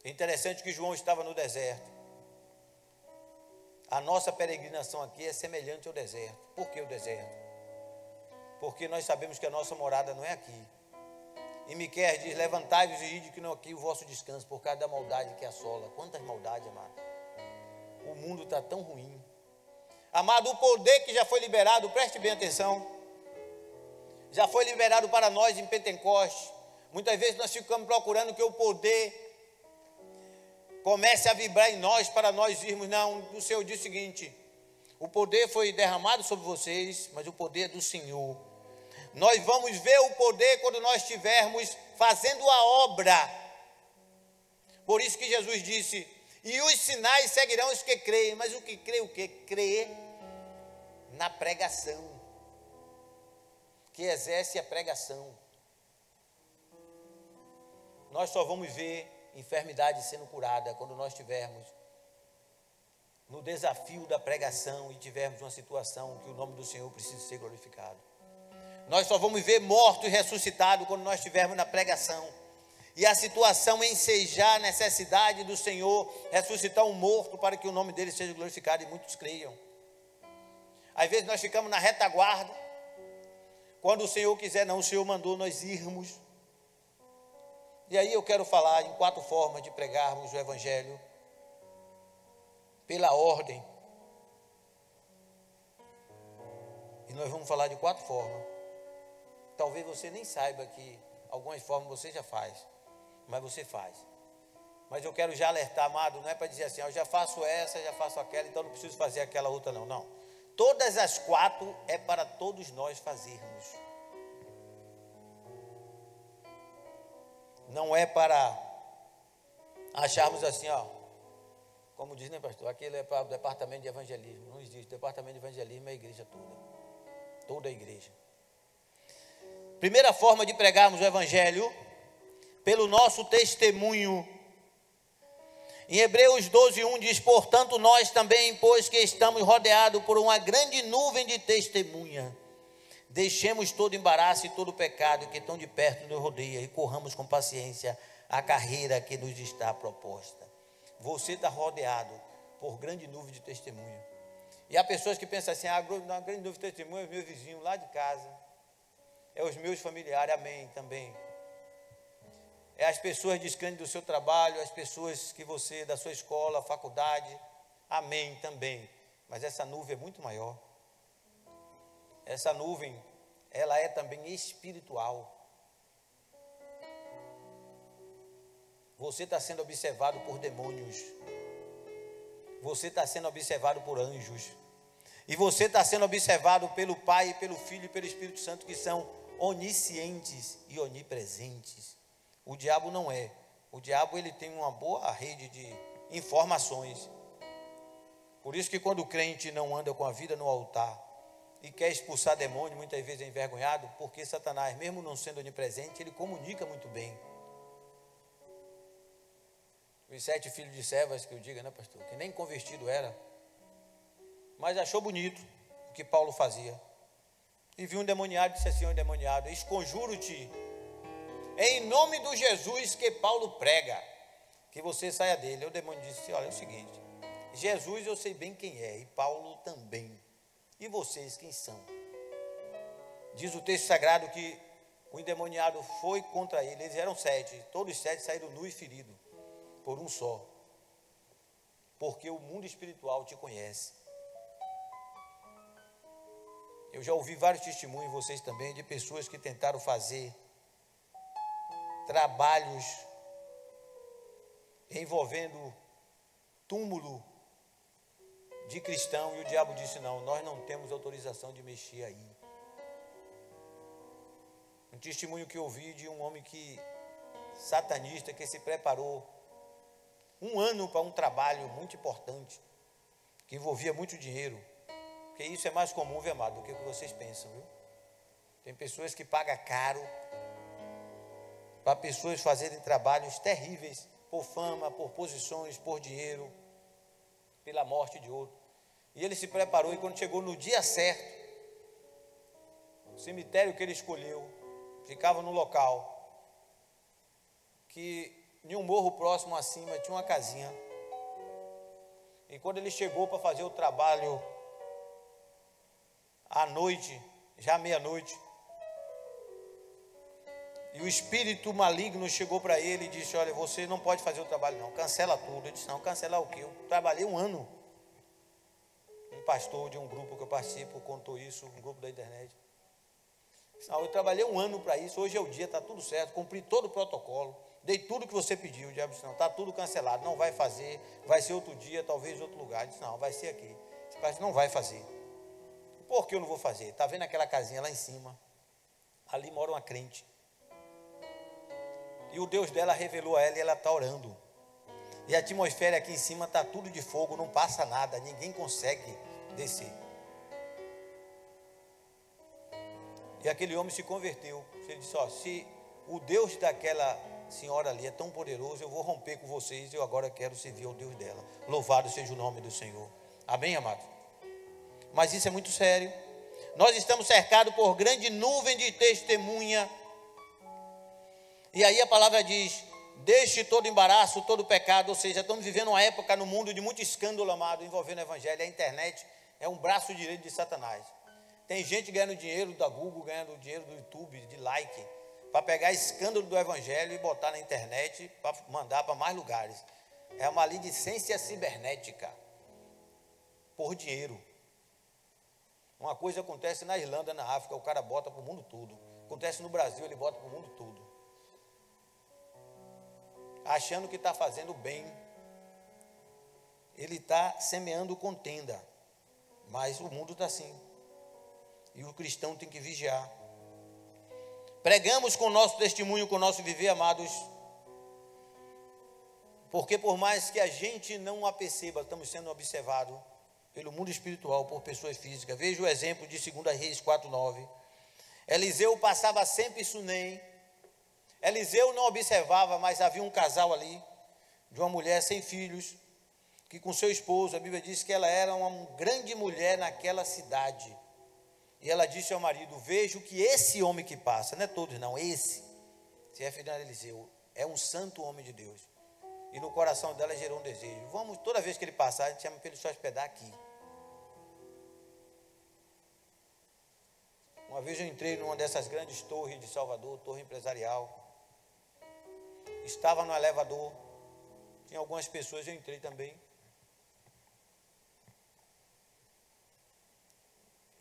É interessante que João estava no deserto. A nossa peregrinação aqui é semelhante ao deserto. Por que o deserto? Porque nós sabemos que a nossa morada não é aqui. E Miqueias diz, levantai-vos e ide que não aqui o vosso descanso, por causa da maldade que assola. Quantas maldades, amado. O mundo está tão ruim. Amado, o poder que já foi liberado, preste bem atenção, já foi liberado para nós em Pentecostes. Muitas vezes nós ficamos procurando que o poder comece a vibrar em nós, para nós irmos. Não, o Senhor diz o seguinte, o poder foi derramado sobre vocês, mas o poder é do Senhor. Nós vamos ver o poder quando nós estivermos fazendo a obra. Por isso que Jesus disse, e os sinais seguirão os que creem. Mas o que crê o quê? Crê na pregação, que exerce a pregação. Nós só vamos ver enfermidade sendo curada quando nós estivermos no desafio da pregação e tivermos uma situação que o nome do Senhor precisa ser glorificado. Nós só vamos ver morto e ressuscitado quando nós estivermos na pregação. E a situação ensejar a necessidade do Senhor ressuscitar um morto para que o nome dele seja glorificado e muitos creiam. Às vezes nós ficamos na retaguarda. Quando o Senhor quiser, não, o Senhor mandou nós irmos. E aí eu quero falar em 4 formas de pregarmos o Evangelho. Pela ordem. E nós vamos falar de 4 formas. Talvez você nem saiba que algumas formas você já faz, mas você faz. Mas eu quero já alertar, amado, não é para dizer assim, eu já faço essa, já faço aquela, então não preciso fazer aquela outra não. Não. Todas as 4 é para todos nós fazermos. Não é para acharmos assim, ó, como diz, né, pastor? Aquele é para o departamento de evangelismo. Não existe. Departamento de evangelismo é a igreja toda. Toda a igreja. Primeira forma de pregarmos o Evangelho, pelo nosso testemunho. Em Hebreus 12:1 diz: portanto nós também, pois que estamos rodeados por uma grande nuvem de testemunha, deixemos todo embaraço e todo pecado que tão de perto nos rodeia e corramos com paciência a carreira que nos está proposta. Você está rodeado por grande nuvem de testemunha. E há pessoas que pensam assim: uma grande nuvem de testemunha é os meus vizinhos lá de casa, é os meus familiares, amém, também. É as pessoas distantes do seu trabalho, as pessoas que você, da sua escola, faculdade, amém, também. Mas essa nuvem é muito maior. Essa nuvem, ela é também espiritual. Você está sendo observado por demônios. Você está sendo observado por anjos. E você está sendo observado pelo Pai, pelo Filho e pelo Espírito Santo, que são oniscientes e onipresentes. O diabo não é. O diabo, ele tem uma boa rede de informações. Por isso que quando o crente não anda com a vida no altar e quer expulsar demônio, muitas vezes é envergonhado, porque Satanás, mesmo não sendo onipresente, ele comunica muito bem. Os 7 filhos de Sevas, que eu diga, né, pastor? Que nem convertido era, mas achou bonito o que Paulo fazia. E viu um endemoniado e disse assim: endemoniado, esconjuro-te, em nome do Jesus que Paulo prega, que você saia dele. O demônio disse: olha, é o seguinte, Jesus eu sei bem quem é, e Paulo também. E vocês quem são? Diz o texto sagrado que o endemoniado foi contra ele. Eles eram 7, todos os 7 saíram nus e feridos por um só, porque o mundo espiritual te conhece. Eu já ouvi vários testemunhos, vocês também, de pessoas que tentaram fazer trabalhos envolvendo túmulo de cristão, e o diabo disse: não, nós não temos autorização de mexer aí. Um testemunho que eu ouvi de um homem satanista, que se preparou um ano para um trabalho muito importante, que envolvia muito dinheiro, porque isso é mais comum, viu, amado, do que o que vocês pensam, viu? Tem pessoas que pagam caro para pessoas fazerem trabalhos terríveis, por fama, por posições, por dinheiro, pela morte de outro. E ele se preparou, e quando chegou no dia certo, o cemitério que ele escolheu ficava no local que, em um morro próximo acima, tinha uma casinha. E quando ele chegou para fazer o trabalho à noite, já meia-noite, e o espírito maligno chegou para ele e disse: olha, você não pode fazer o trabalho não, cancela tudo. Ele disse: não, cancelar o quê? Eu trabalhei um ano. Um pastor de um grupo que eu participo contou isso, um grupo da internet. Disse: não, eu trabalhei um ano para isso, hoje é o dia, está tudo certo, cumpri todo o protocolo, dei tudo que você pediu. O diabo disse: não, está tudo cancelado, não vai fazer, vai ser outro dia, talvez outro lugar. Ele disse: não, vai ser aqui. Esse pastor não vai fazer. Por que eu não vou fazer? Está vendo aquela casinha lá em cima? Ali mora uma crente. E o Deus dela revelou a ela, e ela está orando. E a atmosfera aqui em cima está tudo de fogo, não passa nada, ninguém consegue descer. E aquele homem se converteu. Ele disse: ó, se o Deus daquela senhora ali é tão poderoso, eu vou romper com vocês, eu agora quero servir ao Deus dela. Louvado seja o nome do Senhor. Amém, amado? Mas isso é muito sério. Nós estamos cercados por grande nuvem de testemunha. E aí a palavra diz: deixe todo embaraço, todo pecado. Ou seja, estamos vivendo uma época no mundo de muito escândalo, amado, envolvendo o evangelho. A internet é um braço direito de Satanás. Tem gente ganhando dinheiro da Google, ganhando dinheiro do YouTube, de like, para pegar escândalo do evangelho e botar na internet, para mandar para mais lugares. É uma maledicência cibernética, por dinheiro. Uma coisa acontece na Irlanda, na África, o cara bota para o mundo todo. Acontece no Brasil, ele bota para o mundo todo, achando que está fazendo bem. Ele está semeando contenda, mas o mundo está assim, e o cristão tem que vigiar. Pregamos com o nosso testemunho, com o nosso viver, amados, porque por mais que a gente não a perceba, estamos sendo observados pelo mundo espiritual, por pessoas físicas. Veja o exemplo de 2 Reis 4:9. Eliseu passava sempre em Sunem. Eliseu não observava, mas havia um casal ali, de uma mulher sem filhos, que com seu esposo, a Bíblia diz que ela era uma grande mulher naquela cidade. E ela disse ao marido: vejo que esse homem que passa, não é todos não, esse, se referindo a Eliseu, é um santo homem de Deus. E no coração dela gerou um desejo: vamos, toda vez que ele passar, a gente chama para ele se hospedar aqui. Uma vez eu entrei numa dessas grandes torres de Salvador, torre empresarial. Estava no elevador, tinha algumas pessoas, eu entrei também.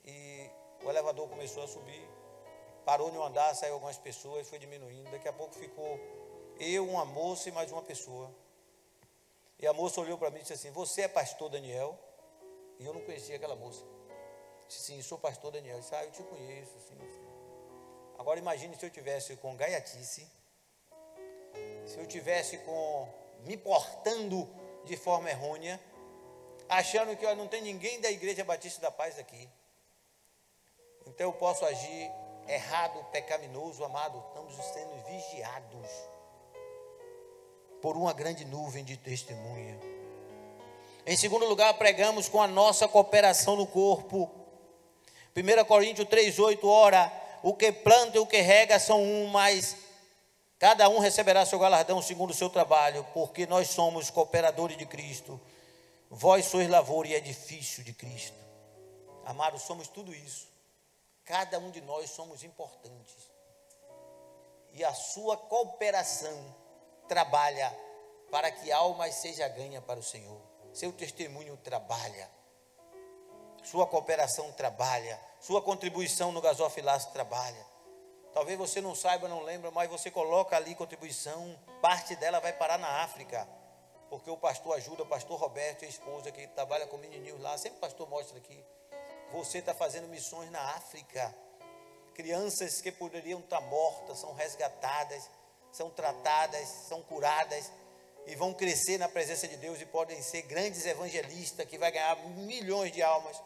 E o elevador começou a subir, parou no andar, saiu algumas pessoas, foi diminuindo. Daqui a pouco ficou eu, uma moça e mais uma pessoa. E a moça olhou para mim e disse assim: você é pastor Daniel? E eu não conhecia aquela moça. Disse: sim, sou pastor Daniel. Eu disse: eu te conheço, sim. Agora imagine se eu tivesse com gaiatice, se eu tivesse me portando de forma errônea, achando que não tem ninguém da Igreja Batista da Paz aqui. Então eu posso agir errado, pecaminoso, amado. Estamos sendo vigiados por uma grande nuvem de testemunha. Em segundo lugar, pregamos com a nossa cooperação no corpo. 1 Coríntios 3,8, ora, o que planta e o que rega são um, mas cada um receberá seu galardão segundo o seu trabalho, porque nós somos cooperadores de Cristo. Vós sois lavoura e edifício de Cristo. Amados, somos tudo isso. Cada um de nós somos importantes. E a sua cooperação trabalha para que almas seja ganha para o Senhor. Seu testemunho trabalha. Sua cooperação trabalha. Sua contribuição no gasofilaço trabalha. Talvez você não saiba, não lembra, mas você coloca ali contribuição, parte dela vai parar na África. Porque o pastor ajuda, o pastor Roberto e a esposa que trabalha com menininhos lá, sempre o pastor mostra aqui. Você está fazendo missões na África. Crianças que poderiam estar mortas são resgatadas, são tratadas, são curadas e vão crescer na presença de Deus e podem ser grandes evangelistas que vai ganhar milhões de almas.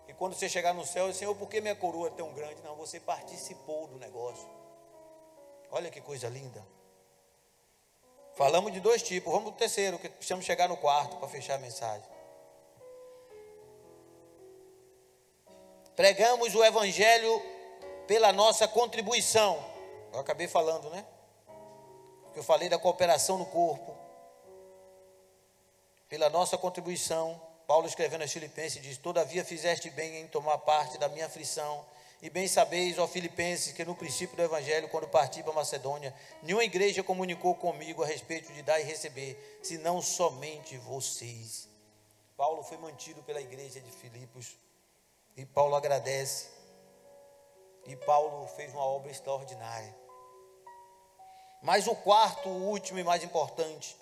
E quando você chegar no céu, Senhor, por que minha coroa é tão grande? Não, você participou do negócio. Olha que coisa linda. Falamos de dois tipos, vamos para o terceiro, que precisamos chegar no quarto para fechar a mensagem. Pregamos o evangelho pela nossa contribuição. Eu acabei falando, né? Eu falei da cooperação no corpo. Pela nossa contribuição. Paulo escrevendo aos Filipenses diz: todavia fizeste bem em tomar parte da minha aflição. E bem sabeis, ó Filipenses, que no princípio do evangelho, quando parti para Macedônia, nenhuma igreja comunicou comigo a respeito de dar e receber, senão somente vocês. Paulo foi mantido pela igreja de Filipos. E Paulo agradece. E Paulo fez uma obra extraordinária. Mas o quarto, o último e mais importante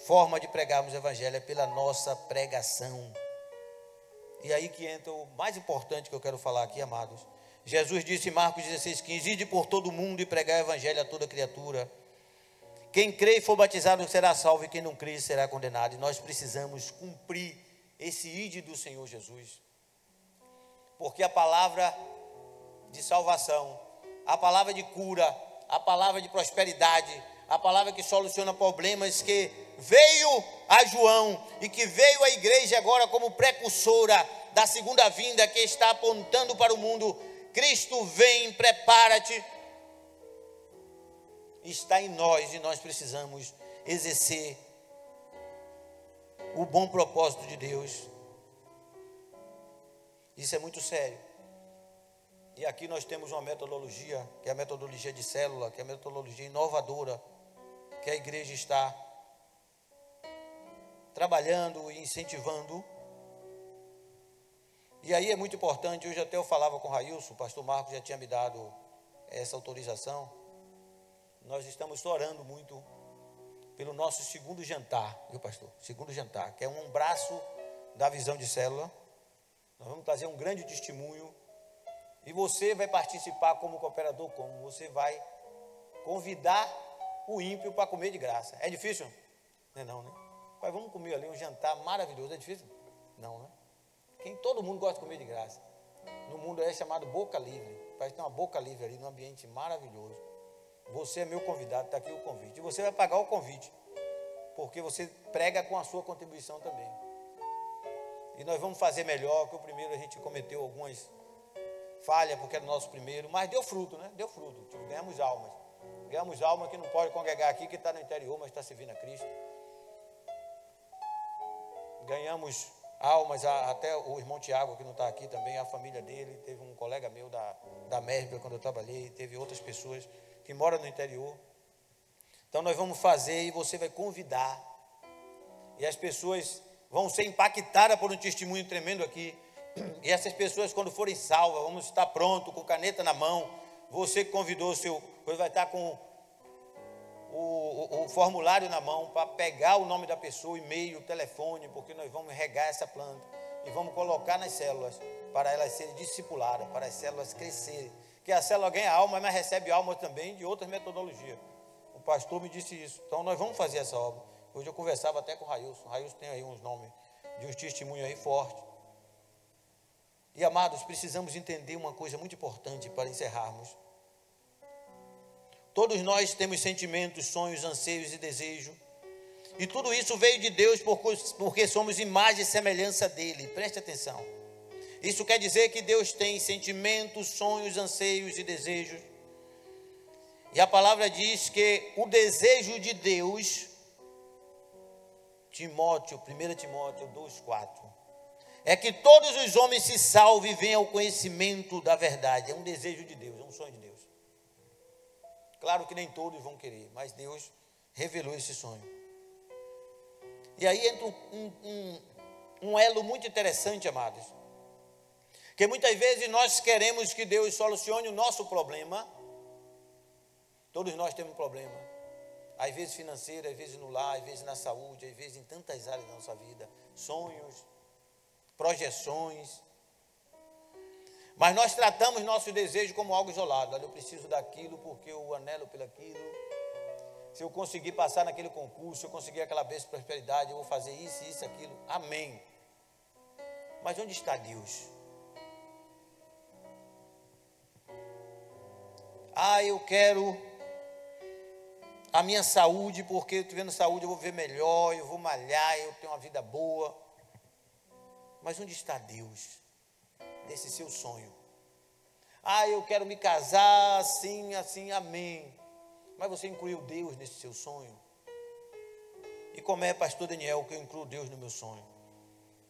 forma de pregarmos o evangelho é pela nossa pregação. E aí que entra o mais importante que eu quero falar aqui, amados. Jesus disse em Marcos 16,15: ide por todo o mundo e pregar o evangelho a toda criatura. Quem crê e for batizado será salvo, e quem não crê será condenado. E nós precisamos cumprir esse ide do Senhor Jesus. Porque a palavra de salvação, a palavra de cura, a palavra de prosperidade, a palavra que soluciona problemas, que veio a João e que veio à igreja agora como precursora da segunda vinda, que está apontando para o mundo: Cristo vem, prepara-te. Está em nós e nós precisamos exercer o bom propósito de Deus. Isso é muito sério. E aqui nós temos uma metodologia, que é a metodologia de célula, que é a metodologia inovadora, que a igreja está trabalhando e incentivando. E aí é muito importante, hoje até eu falava com o Railson, o pastor Marcos já tinha me dado essa autorização. Nós estamos orando muito pelo nosso segundo jantar, viu, pastor? Segundo jantar, que é um braço da visão de célula. Nós vamos trazer um grande testemunho. E você vai participar como cooperador, como você vai convidar o ímpio para comer de graça. É difícil? Não é não, né? Pai, vamos comer ali um jantar maravilhoso. É difícil? Não, né? Todo mundo gosta de comer de graça. No mundo é chamado boca livre. parece ter uma boca livre ali, num ambiente maravilhoso. Você é meu convidado, está aqui o convite. E você vai pagar o convite, porque você prega com a sua contribuição também. E nós vamos fazer melhor, que o primeiro a gente cometeu algumas falhas, porque era o nosso primeiro, mas deu fruto, né? Deu fruto, ganhamos almas. Ganhamos alma que não pode congregar aqui, que está no interior, mas está servindo a Cristo. Ganhamos almas, até o irmão Tiago, que não está aqui também, a família dele, teve um colega meu da MERB, quando eu trabalhei, teve outras pessoas que moram no interior. Então nós vamos fazer e você vai convidar. E as pessoas vão ser impactadas por um testemunho tremendo aqui. E essas pessoas, quando forem salvas, vamos estar prontos, com caneta na mão. Você que convidou o seu, vai estar com o formulário na mão para pegar o nome da pessoa, e-mail, telefone, porque nós vamos regar essa planta e vamos colocar nas células para elas serem discipuladas, para as células crescerem. Porque a célula ganha alma, mas recebe alma também de outras metodologias. O pastor me disse isso. Então nós vamos fazer essa obra. Hoje eu conversava até com o Railson. O Railson tem aí uns nomes de uns testemunhos aí fortes. E amados, precisamos entender uma coisa muito importante para encerrarmos. Todos nós temos sentimentos, sonhos, anseios e desejos. E tudo isso veio de Deus porque somos imagem e semelhança dele. Preste atenção. Isso quer dizer que Deus tem sentimentos, sonhos, anseios e desejos. E a palavra diz que o desejo de Deus, 1 Timóteo 2,4, é que todos os homens se salvem e venham ao conhecimento da verdade. É um desejo de Deus, é um sonho de Deus. Claro que nem todos vão querer, mas Deus revelou esse sonho. E aí entra um elo muito interessante, amados. Que muitas vezes nós queremos que Deus solucione o nosso problema. Todos nós temos um problema. Às vezes financeiro, às vezes no lar, às vezes na saúde, às vezes em tantas áreas da nossa vida. Sonhos, projeções. Mas nós tratamos nosso desejo como algo isolado. Olha, eu preciso daquilo porque eu anelo pelaquilo. Se eu conseguir passar naquele concurso, se eu conseguir aquela bênção de prosperidade, eu vou fazer isso, isso, aquilo. Amém. Mas onde está Deus? Eu quero a minha saúde, porque eu estou vendo saúde, eu vou ver melhor, eu vou malhar, eu tenho uma vida boa. Mas onde está Deus nesse seu sonho? Eu quero me casar assim, assim, amém. Mas você incluiu Deus nesse seu sonho? E como é, pastor Daniel, que eu incluo Deus no meu sonho?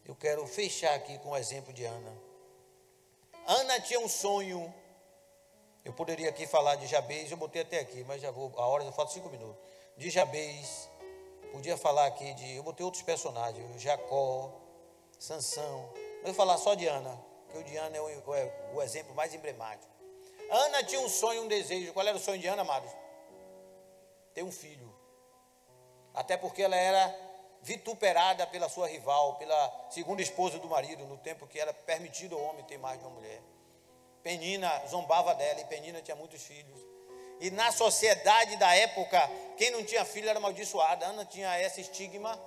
Eu quero fechar aqui com o exemplo de Ana. Ana tinha um sonho. Eu poderia aqui falar de Jabez, eu botei até aqui, mas já vou, a hora já falta 5 minutos. De Jabez, podia falar aqui eu botei outros personagens, Jacó, Sansão. Mas eu vou falar só de Ana, porque o de Ana é o exemplo mais emblemático. Ana tinha um sonho, um desejo. Qual era o sonho de Ana, amados? Ter um filho. Até porque ela era vituperada pela sua rival, pela segunda esposa do marido, no tempo que era permitido ao homem ter mais de uma mulher. Penina zombava dela, e Penina tinha muitos filhos. E na sociedade da época, quem não tinha filho era amaldiçoado. Ana tinha esse estigma.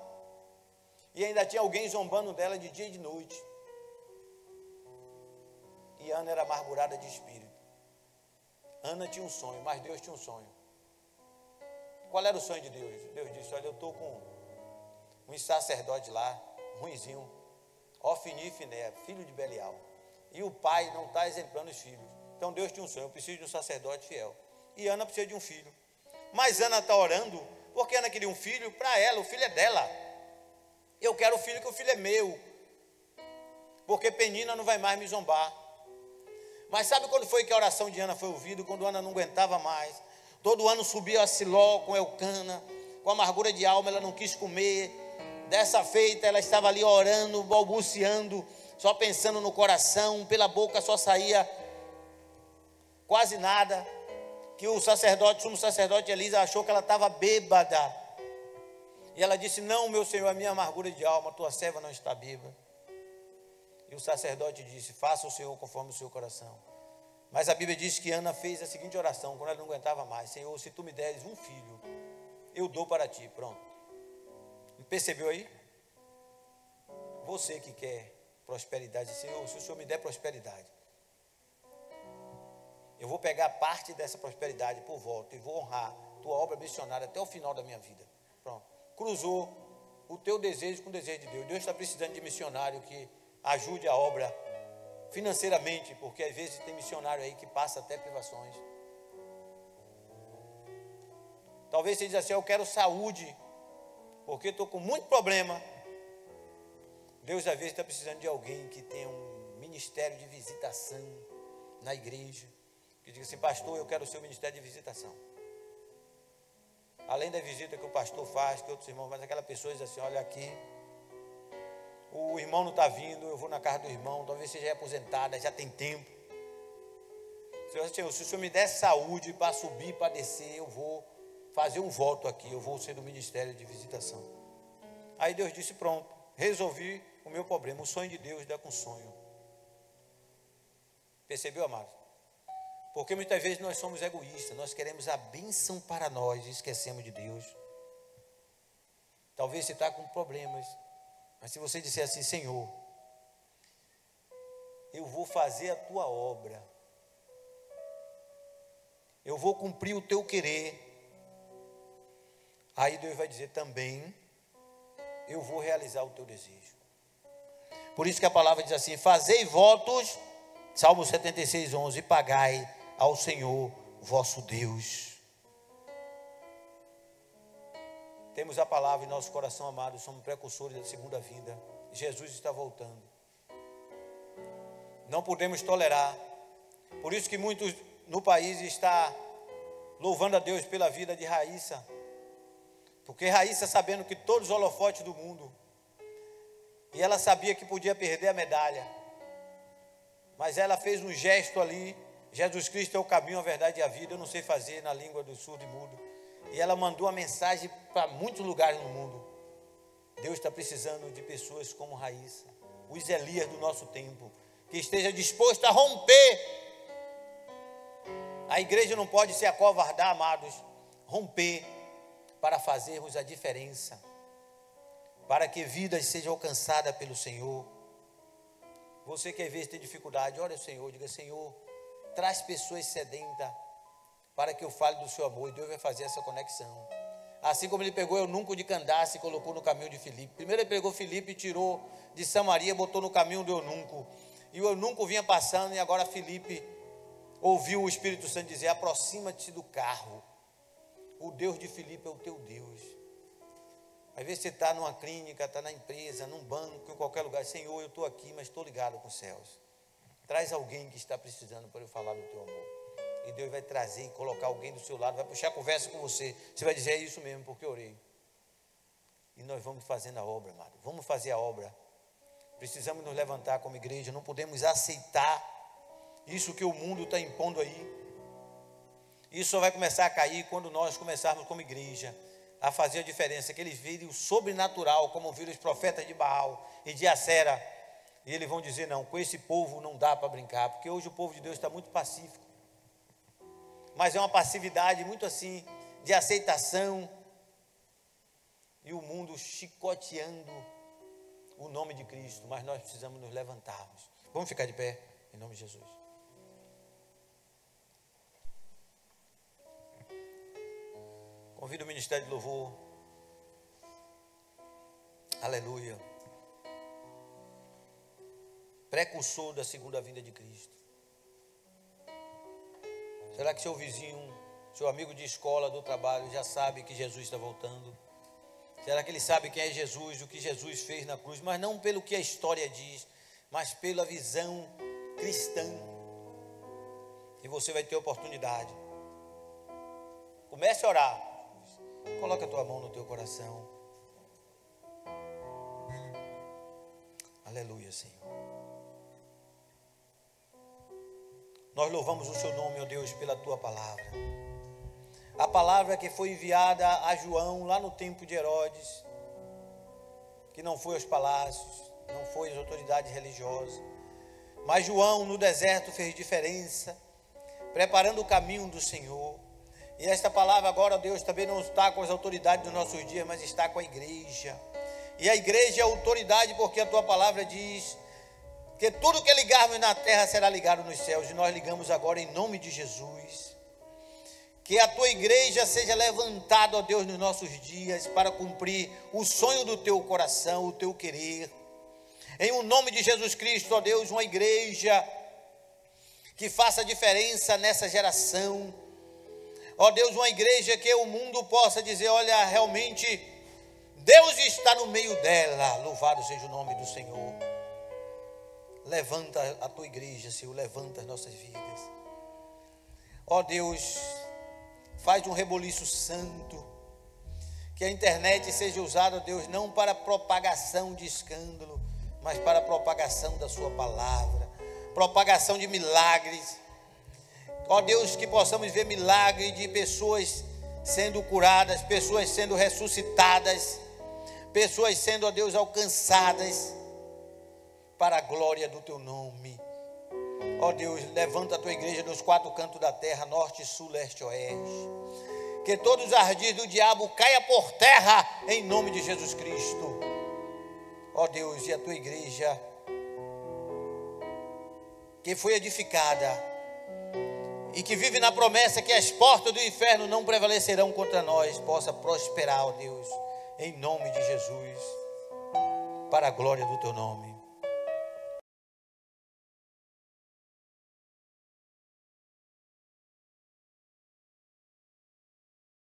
E ainda tinha alguém zombando dela de dia e de noite. E Ana era amargurada de espírito. Ana tinha um sonho, mas Deus tinha um sonho. Qual era o sonho de Deus? Deus disse: olha, eu estou com um sacerdote lá, ruinzinho, Ofni e Finé, filho de Belial. E o pai não está exemplando os filhos. Então Deus tinha um sonho: eu preciso de um sacerdote fiel. E Ana precisa de um filho. Mas Ana está orando, porque Ana queria um filho para ela, o filho é dela. Eu quero o filho, que o filho é meu. Porque Penina não vai mais me zombar. Mas sabe quando foi que a oração de Ana foi ouvida? Quando Ana não aguentava mais. Todo ano subia a Siló com Elcana, com amargura de alma, ela não quis comer. Dessa feita ela estava ali orando, balbuciando, só pensando no coração, pela boca só saía quase nada. Que o sacerdote, sumo sacerdote Elisa, achou que ela estava bêbada. E ela disse: não, meu Senhor, a minha amargura de alma, tua serva não está bêbada. E o sacerdote disse: faça o Senhor conforme o seu coração. Mas a Bíblia diz que Ana fez a seguinte oração, quando ela não aguentava mais: Senhor, se tu me deres um filho, eu dou para ti. Pronto. Percebeu aí? Você que quer prosperidade, Senhor, se o Senhor me der prosperidade, eu vou pegar parte dessa prosperidade por volta e vou honrar tua obra missionária até o final da minha vida. Pronto. Cruzou o teu desejo com o desejo de Deus. Deus está precisando de missionário que ajude a obra financeiramente, porque às vezes tem missionário aí que passa até privações. Talvez você diz assim, eu quero saúde, porque estou com muito problema. Deus às vezes está precisando de alguém que tenha um ministério de visitação na igreja, que diga assim, pastor, eu quero o seu ministério de visitação. Além da visita que o pastor faz, que outros irmãos, mas aquela pessoa diz assim, olha aqui, o irmão não está vindo, eu vou na casa do irmão, talvez seja aposentada, já tem tempo. Se o Senhor me der saúde para subir, para descer, eu vou fazer um voto aqui, eu vou ser do ministério de visitação. Aí Deus disse, pronto, resolvi o meu problema. O sonho de Deus dá com sonho. Percebeu, amado? Porque muitas vezes nós somos egoístas, nós queremos a bênção para nós e esquecemos de Deus. Talvez você está com problemas, mas se você disser assim, Senhor, eu vou fazer a tua obra, eu vou cumprir o teu querer, aí Deus vai dizer também, eu vou realizar o teu desejo. Por isso que a palavra diz assim, fazei votos, Salmo 76, 11, e pagai ao Senhor vosso Deus. Temos a palavra em nosso coração, amado, somos precursores da segunda vinda. Jesus está voltando. Não podemos tolerar. Por isso que muitos no país estão louvando a Deus pela vida de Raíssa. Porque Raíssa, sabendo que todos os holofotes do mundo, e ela sabia que podia perder a medalha, mas ela fez um gesto ali, Jesus Cristo é o caminho, a verdade e a vida, eu não sei fazer na língua do surdo e mudo, e ela mandou a mensagem para muitos lugares no mundo. Deus está precisando de pessoas como Raíssa, os Elias do nosso tempo, que esteja disposto a romper. A igreja não pode se acovardar, amados, romper, para fazermos a diferença, para que vidas sejam alcançadas pelo Senhor. Você que às vezes tem dificuldade, ora ao Senhor, diga, Senhor, traz pessoas sedentas, para que eu fale do seu amor, e Deus vai fazer essa conexão. Assim como ele pegou Eunuco de Candace e colocou no caminho de Filipe. Primeiro ele pegou Filipe e tirou de Samaria, botou no caminho do Eunuco, e o Eunuco vinha passando, e agora Filipe ouviu o Espírito Santo dizer, aproxima-te do carro, o Deus de Filipe é o teu Deus. Às vezes você está numa clínica, está na empresa, num banco, em qualquer lugar, Senhor, eu estou aqui, mas estou ligado com os céus. Traz alguém que está precisando para eu falar do teu amor. E Deus vai trazer e colocar alguém do seu lado, vai puxar a conversa com você. Você vai dizer, é isso mesmo, porque eu orei. E nós vamos fazendo a obra, amado. Vamos fazer a obra. Precisamos nos levantar como igreja, não podemos aceitar isso que o mundo está impondo aí. Isso só vai começar a cair quando nós começarmos como igreja a fazer a diferença, que eles virem o sobrenatural, como viram os profetas de Baal e de Acera, e eles vão dizer, não, com esse povo não dá para brincar, porque hoje o povo de Deus está muito pacífico, mas é uma passividade muito assim, de aceitação, e o mundo chicoteando o nome de Cristo, mas nós precisamos nos levantarmos. Vamos ficar de pé, em nome de Jesus. Convido o Ministério de Louvor. Aleluia. Precursor da segunda vinda de Cristo. Será que seu vizinho, seu amigo de escola, do trabalho, já sabe que Jesus está voltando? Será que ele sabe quem é Jesus, o que Jesus fez na cruz? Mas não pelo que a história diz, mas pela visão cristã. E você vai ter oportunidade. Comece a orar. Coloca a tua mão no teu coração. Aleluia, Senhor. Nós louvamos o seu nome, ó Deus, pela tua palavra. A palavra que foi enviada a João lá no tempo de Herodes, que não foi aos palácios, não foi às autoridades religiosas, mas João no deserto fez diferença, preparando o caminho do Senhor. E esta palavra agora, Deus, também não está com as autoridades dos nossos dias, mas está com a igreja. E a igreja é a autoridade, porque a tua palavra diz que tudo que ligarmos na terra será ligado nos céus, e nós ligamos agora em nome de Jesus. Que a tua igreja seja levantada, ó Deus, nos nossos dias, para cumprir o sonho do teu coração, o teu querer. Em o nome de Jesus Cristo, ó Deus, uma igreja que faça diferença nessa geração. Ó Deus, uma igreja que o mundo possa dizer, olha, realmente Deus está no meio dela. Louvado seja o nome do Senhor. Levanta a tua igreja, Senhor, levanta as nossas vidas. Ó Deus, faz um reboliço santo, que a internet seja usada, ó Deus, não para propagação de escândalo, mas para a propagação da sua palavra, propagação de milagres. Ó Deus, que possamos ver milagres de pessoas sendo curadas, pessoas sendo ressuscitadas, pessoas sendo, ó Deus, alcançadas para a glória do teu nome. Ó Deus, levanta a tua igreja nos quatro cantos da terra, norte, sul, leste e oeste. Que todos os ardis do diabo caia por terra em nome de Jesus Cristo. Ó Deus, e a tua igreja que foi edificada e que vive na promessa que as portas do inferno não prevalecerão contra nós, possa prosperar, ó Deus, em nome de Jesus, para a glória do teu nome.